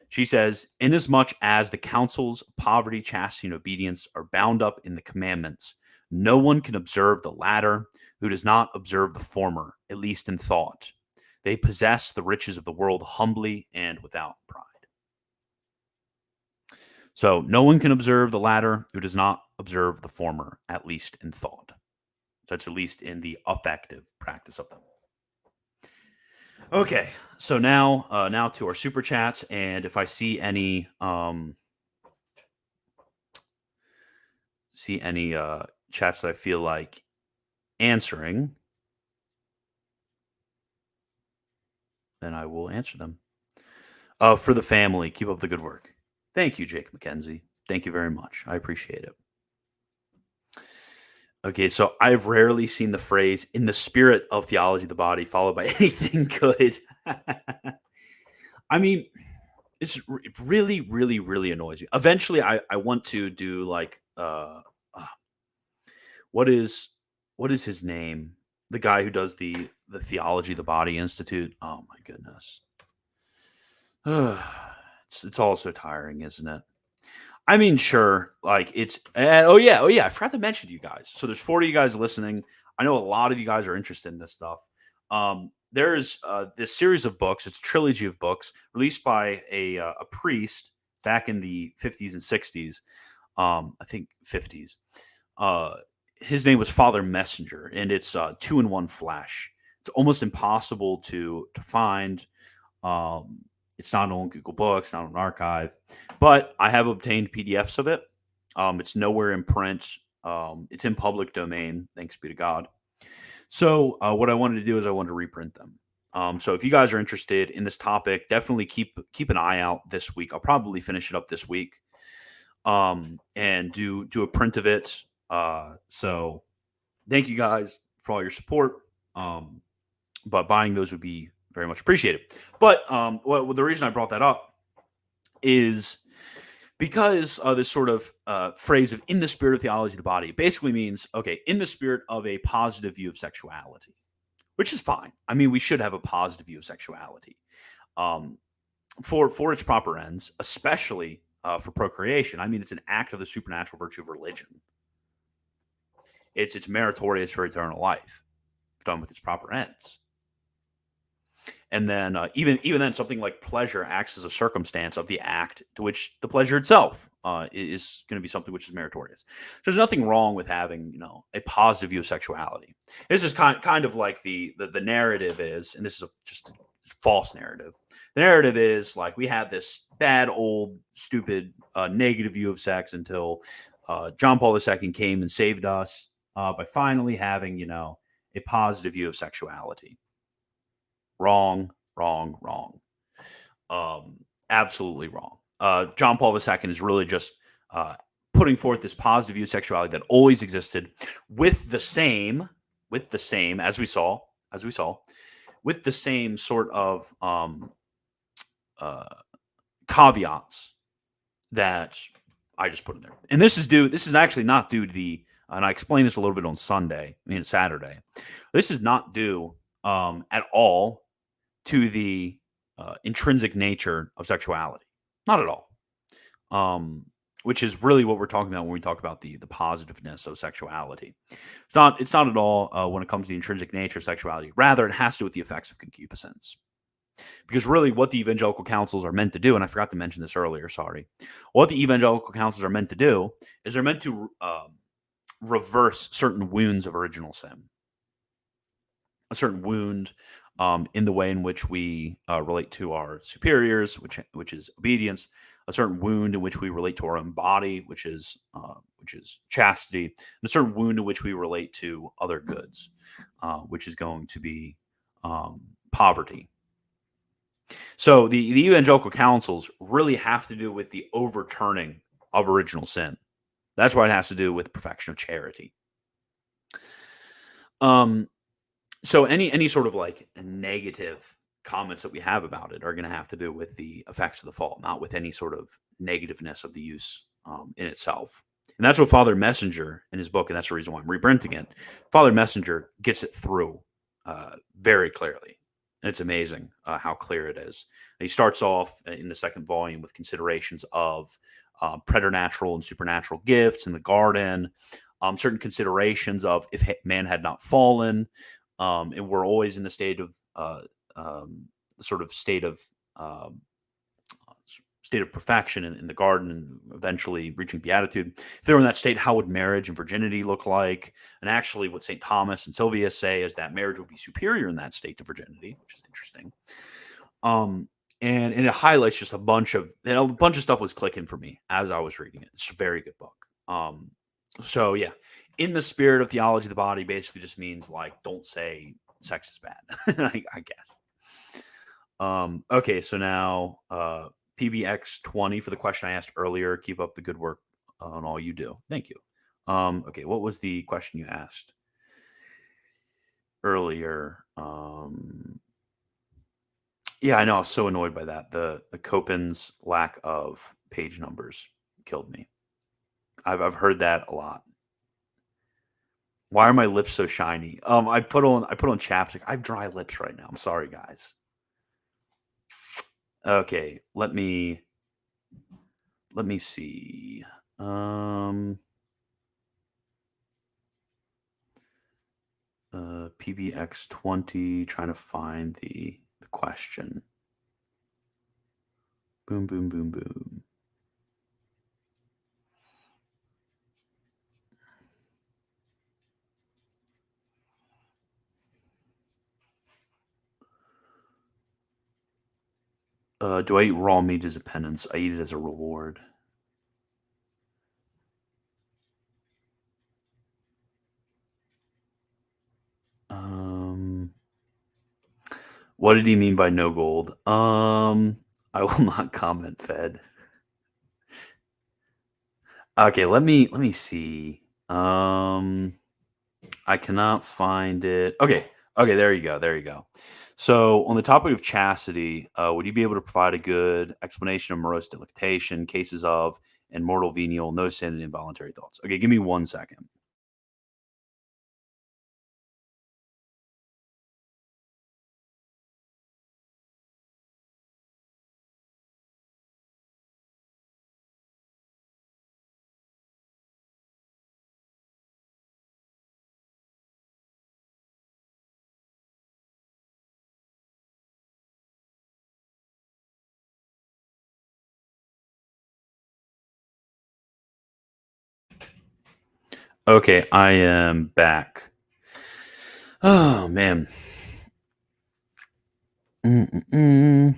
she says, inasmuch as the counsels, poverty, chastity, and obedience are bound up in the commandments, no one can observe the latter who does not observe the former, at least in thought. They possess the riches of the world humbly and without pride. So no one can observe the latter who does not observe the former, at least in thought. That's at least in the effective practice of them. Okay, so now to our super chats, and if I see any chats that I feel like answering, then I will answer them. For the family, keep up the good work. Thank you, Jake McKenzie. Thank you very much. I appreciate it. Okay, so I've rarely seen the phrase "in the spirit of theology of the body" followed by anything good. I mean, it really, really, really annoys me. Eventually, I want to do like what is his name? The guy who does the Theology of the Body Institute. Oh my goodness. It's all so tiring, isn't it? I mean, sure, like it's oh yeah, I forgot to mention to you guys. So there's 40 of you guys listening. I know a lot of you guys are interested in this stuff. There's this series of books. It's a trilogy of books released by a priest back in the 50s and 60s. I think 50s. His name was Father Messenger, and it's 2-in-1 flash. It's almost impossible to find. It's not on Google Books, not on Archive, but I have obtained PDFs of it. It's nowhere in print. It's in public domain, thanks be to God. So what I wanted to do is I wanted to reprint them. So if you guys are interested in this topic, definitely keep an eye out this week. I'll probably finish it up this week, and do a print of it. So thank you guys for all your support. But buying those would be very much appreciated. But well, the reason I brought that up is because this sort of phrase of "in the spirit of theology of the body" basically means, okay, in the spirit of a positive view of sexuality, which is fine. I mean, we should have a positive view of sexuality for its proper ends, especially for procreation. I mean, it's an act of the supernatural virtue of religion. It's meritorious for eternal life, done with its proper ends. And then even then, something like pleasure acts as a circumstance of the act to which the pleasure itself is going to be something which is meritorious. There's nothing wrong with having a positive view of sexuality. This is kind of like the narrative is, and this is just a false narrative. The narrative is like we had this bad old stupid negative view of sex until John Paul II came and saved us by finally having a positive view of sexuality. Wrong. Absolutely wrong. John Paul II is really just putting forth this positive view of sexuality that always existed, with the same, as we saw, with the same sort of caveats that I just put in there. And this is actually not due to the, and I explained this a little bit on Saturday. This is not due at all to the intrinsic nature of sexuality. Not at all. Which is really what we're talking about when we talk about the positiveness of sexuality. It's not at all when it comes to the intrinsic nature of sexuality. Rather, it has to do with the effects of concupiscence. Because really what the evangelical councils are meant to do, and I forgot to mention this earlier, sorry. What the evangelical councils are meant to do is they're meant to reverse certain wounds of original sin. A certain wound in the way in which we relate to our superiors, which is obedience. A certain wound in which we relate to our own body, which is chastity. And a certain wound in which we relate to other goods, which is going to be poverty. So the evangelical councils really have to do with the overturning of original sin. That's why it has to do with perfection of charity. So any sort of like negative comments that we have about it are going to have to do with the effects of the fall, not with any sort of negativeness of the use in itself. And that's what Father Messenger in his book, and that's the reason why I'm reprinting it. Father Messenger gets it through very clearly. And it's amazing how clear it is. And he starts off in the second volume with considerations of preternatural and supernatural gifts in the garden, certain considerations of if man had not fallen, and we're always in the state of sort of state of perfection in the garden and eventually reaching beatitude. If they were in that state, how would marriage and virginity look like? And actually, what St. Thomas and Sylvia say is that marriage would be superior in that state to virginity, which is interesting. And it highlights just a bunch of stuff was clicking for me as I was reading it. It's a very good book. So yeah, in the spirit of theology of the body, basically just means like don't say sex is bad, I guess. Okay, so now PBX20 for the question I asked earlier. Keep up the good work on all you do. Thank you. Okay, what was the question you asked earlier? Yeah, I know. I was so annoyed by that. The Copen's lack of page numbers killed me. I've heard that a lot. Why are my lips so shiny? I put on chapstick. I have dry lips right now. I'm sorry, guys. Okay, let me see. PBX20, trying to find the question. Boom, boom, boom, boom. Do I eat raw meat as a penance? I eat it as a reward. What did he mean by no gold? I will not comment, Fed. Okay, let me see. I cannot find it. Okay, there you go. So on the topic of chastity, would you be able to provide a good explanation of morose delectation, cases of, and mortal venial, no sin, and involuntary thoughts? Okay, give me 1 second. Okay, I am back. Oh man. I'm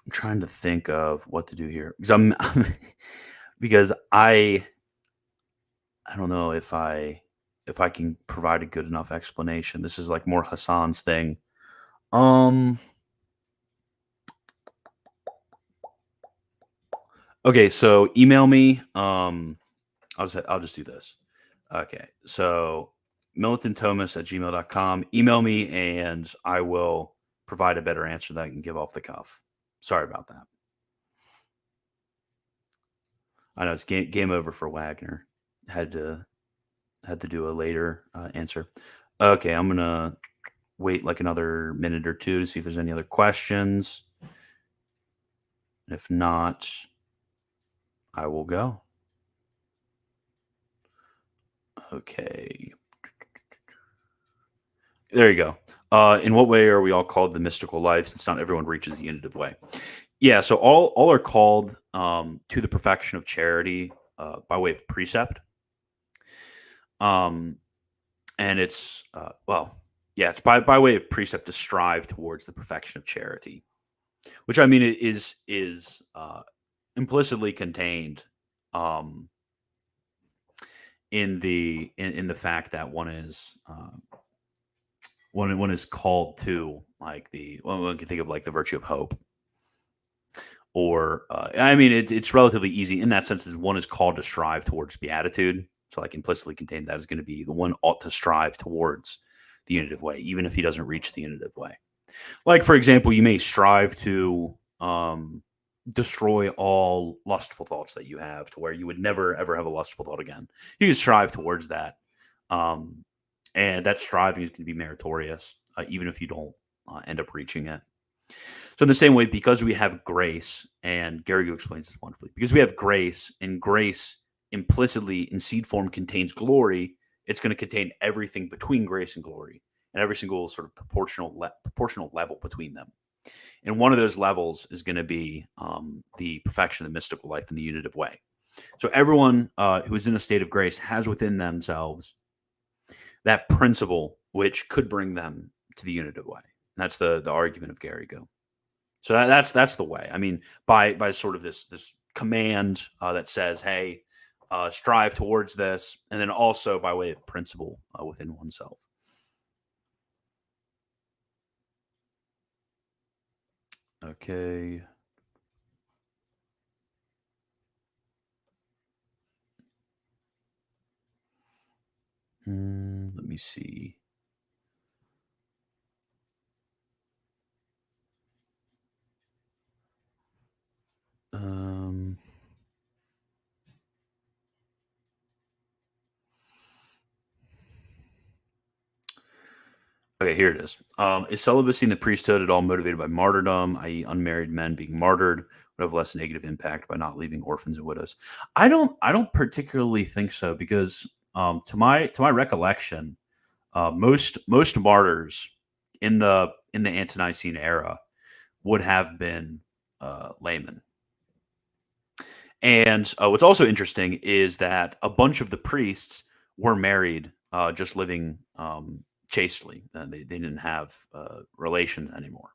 trying to think of what to do here because I don't know if I can provide a good enough explanation. This is like more Hassan's thing. Okay, so email me. I'll just do this. Okay, so militantthomas@gmail.com. Email me and I will provide a better answer that I can give off the cuff. Sorry about that. I know it's game over for Wagner. Had to do a later answer. Okay, I'm gonna wait like another minute or two to see if there's any other questions. If not, I will go. Okay. There you go. In what way are we all called the mystical life, since not everyone reaches the unitive way? Yeah, so all are called to the perfection of charity by way of precept. And it's it's by way of precept to strive towards the perfection of charity, which I mean is implicitly contained in the fact that one is one is called to like one can think of like the virtue of hope, or I mean it's relatively easy in that sense, as one is called to strive towards beatitude. So like implicitly contained that is going to be the one ought to strive towards the unitive way, even if he doesn't reach the unitive way. Like for example, you may strive to destroy all lustful thoughts that you have, to where you would never ever have a lustful thought again. You can strive towards that, and that striving is going to be meritorious, even if you don't end up reaching it. So in the same way, because we have grace, and Garrigou explains this wonderfully, because we have grace, and grace implicitly in seed form contains glory, it's going to contain everything between grace and glory, and every single sort of proportional level between them. And one of those levels is going to be the perfection of the mystical life in the unitive way. So everyone who is in a state of grace has within themselves that principle which could bring them to the unitive way. And that's the argument of Garrigo. So that's the way. I mean, by sort of this command that says, "Hey, strive towards this," and then also by way of principle within oneself. Okay. Let me see. Um, okay, here it is. Is celibacy in the priesthood at all motivated by martyrdom, i.e., unmarried men being martyred would have less negative impact by not leaving orphans and widows? I don't particularly think so because to my recollection, most martyrs in the ante-Nicene era would have been laymen. And what's also interesting is that a bunch of the priests were married, just living chastely. They didn't have relations anymore.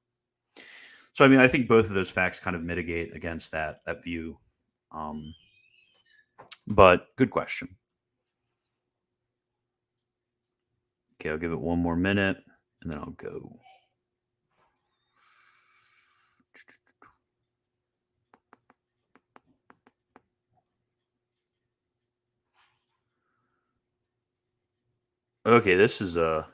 So, I mean, I think both of those facts kind of mitigate against that view. Um, but good question. Okay, I'll give it one more minute, and then I'll go. Okay, this is what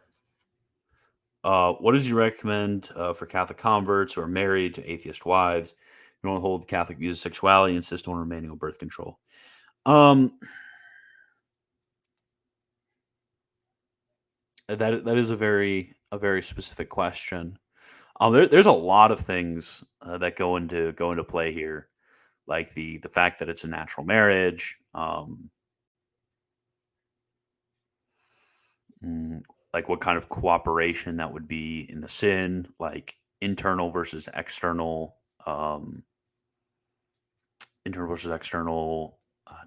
does you recommend for Catholic converts who are married to atheist wives who don't hold Catholic views of sexuality and insist on remaining on birth control? Um, that is a very specific question. There's a lot of things that go into play here, like the fact that it's a natural marriage, mm, like what kind of cooperation that would be in the sin, like um, internal versus external,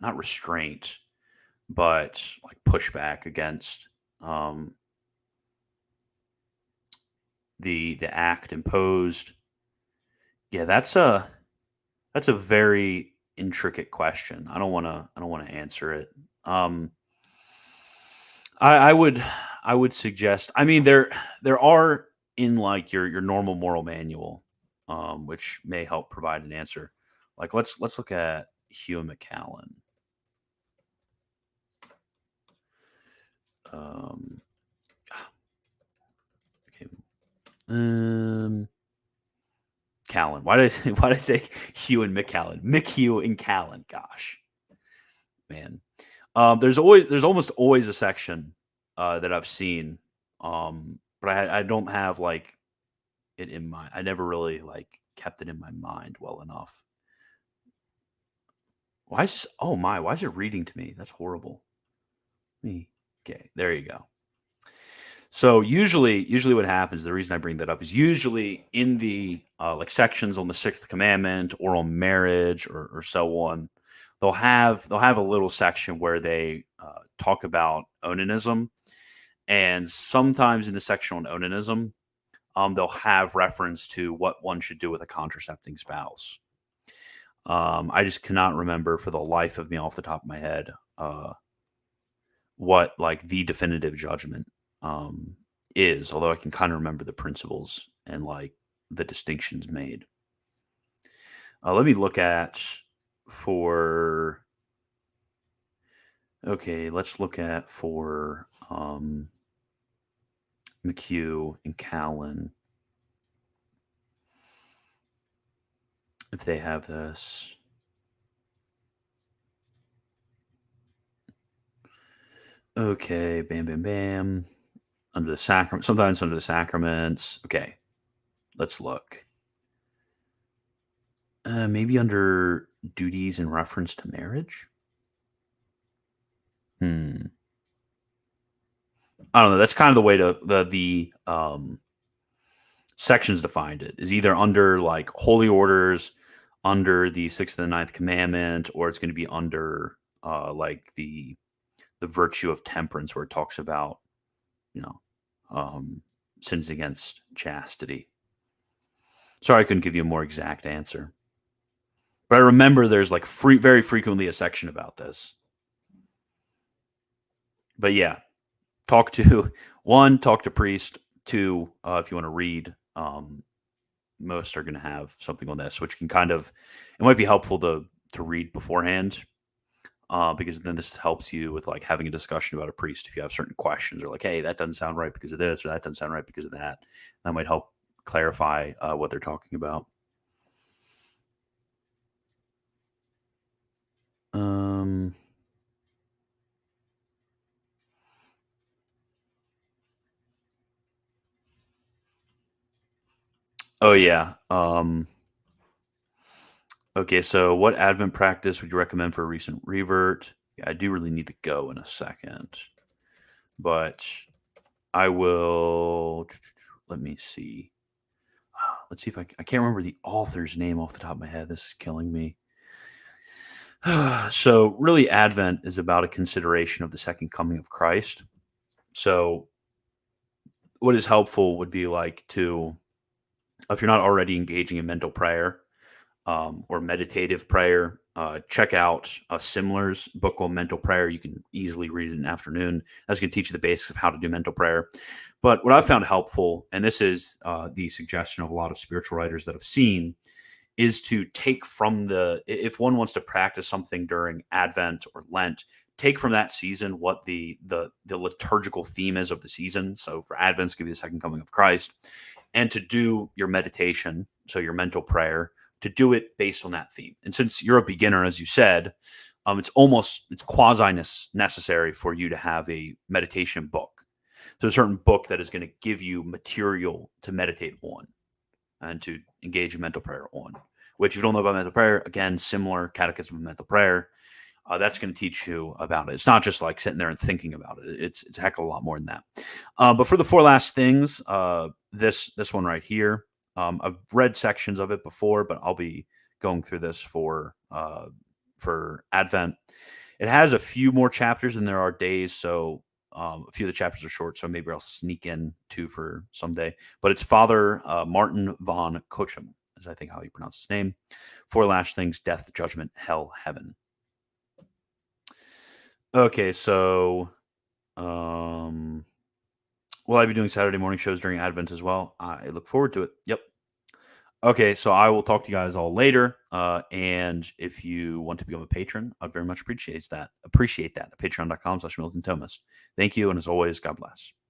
not restraint, but like pushback against um, the act imposed. Yeah, that's a very intricate question. I don't want to answer it. Um, I would suggest. I mean, there are in like your normal moral manual, which may help provide an answer. Like let's look at Hugh and McCallan. Um, okay. Callan. Why did I say Hugh and McCallan? McHugh and Callan. Gosh, man. There's almost always a section that I've seen, but I don't have like it in my. I never really like kept it in my mind well enough. Why is this? Oh my! Why is it reading to me? That's horrible. Me. Okay, there you go. So usually what happens, the reason I bring that up is usually in the like sections on the sixth commandment or on marriage or so on, they'll have a little section where they talk about onanism, and sometimes in the section on onanism, they'll have reference to what one should do with a contracepting spouse. I just cannot remember for the life of me off the top of my head what like the definitive judgment um, is, although I can kind of remember the principles and like the distinctions made. Let me look at for okay, let's look at for McHugh and Callan if they have this. Okay, bam, bam, bam. Under the sacrament, sometimes under the sacraments. Okay, let's look. Maybe under duties in reference to marriage. Hmm. I don't know. That's kind of the way to the sections defined it is either under like holy orders, under the sixth and the ninth commandment, or it's going to be under like the virtue of temperance, where it talks about, you know, sins against chastity. Sorry, I couldn't give you a more exact answer, but I remember there's like very frequently a section about this. But yeah, talk to priest. Two, if you want to read, most are going to have something on this, which can kind of, it might be helpful to read beforehand, because then this helps you with like having a discussion about a priest. If you have certain questions, or like, hey, that doesn't sound right because of this, or that doesn't sound right because of that, that might help clarify what they're talking about. Oh yeah. Okay, so what Advent practice would you recommend for a recent revert? Yeah, I do really need to go in a second, but I will. Let me see. Let's see if I can't remember the author's name off the top of my head. This is killing me. So really, Advent is about a consideration of the second coming of Christ. So what is helpful would be like to, if you're not already engaging in mental prayer, or meditative prayer, check out Simler's book on mental prayer. You can easily read it in an afternoon. That's going to teach you the basics of how to do mental prayer. But what I've found helpful, and this is the suggestion of a lot of spiritual writers that I've seen, is to take from if one wants to practice something during Advent or Lent, take from that season what the liturgical theme is of the season. So for Advent, it's going to be the second coming of Christ, and to do your meditation, so your mental prayer, to do it based on that theme. And since you're a beginner, as you said, it's quasi necessary for you to have a meditation book. So a certain book that is going to give you material to meditate on and to engage in mental prayer on. Which, if you don't know about mental prayer, again, similar Catechism of Mental Prayer, that's going to teach you about it. It's not just like sitting there and thinking about it. It's a heck of a lot more than that. But for the four last things, this one right here, I've read sections of it before, but I'll be going through this for Advent. It has a few more chapters than there are days, so a few of the chapters are short, so maybe I'll sneak in two for someday. But it's Father Martin von Kochem, is I think how you pronounce his name. Four last things: death, judgment, hell, heaven. Okay, so will I be doing Saturday morning shows during Advent as well? I look forward to it. Yep. Okay, so I will talk to you guys all later. And if you want to become a patron, I'd very much appreciate that. Patreon.com/Milton Thomas. Thank you, and as always, God bless.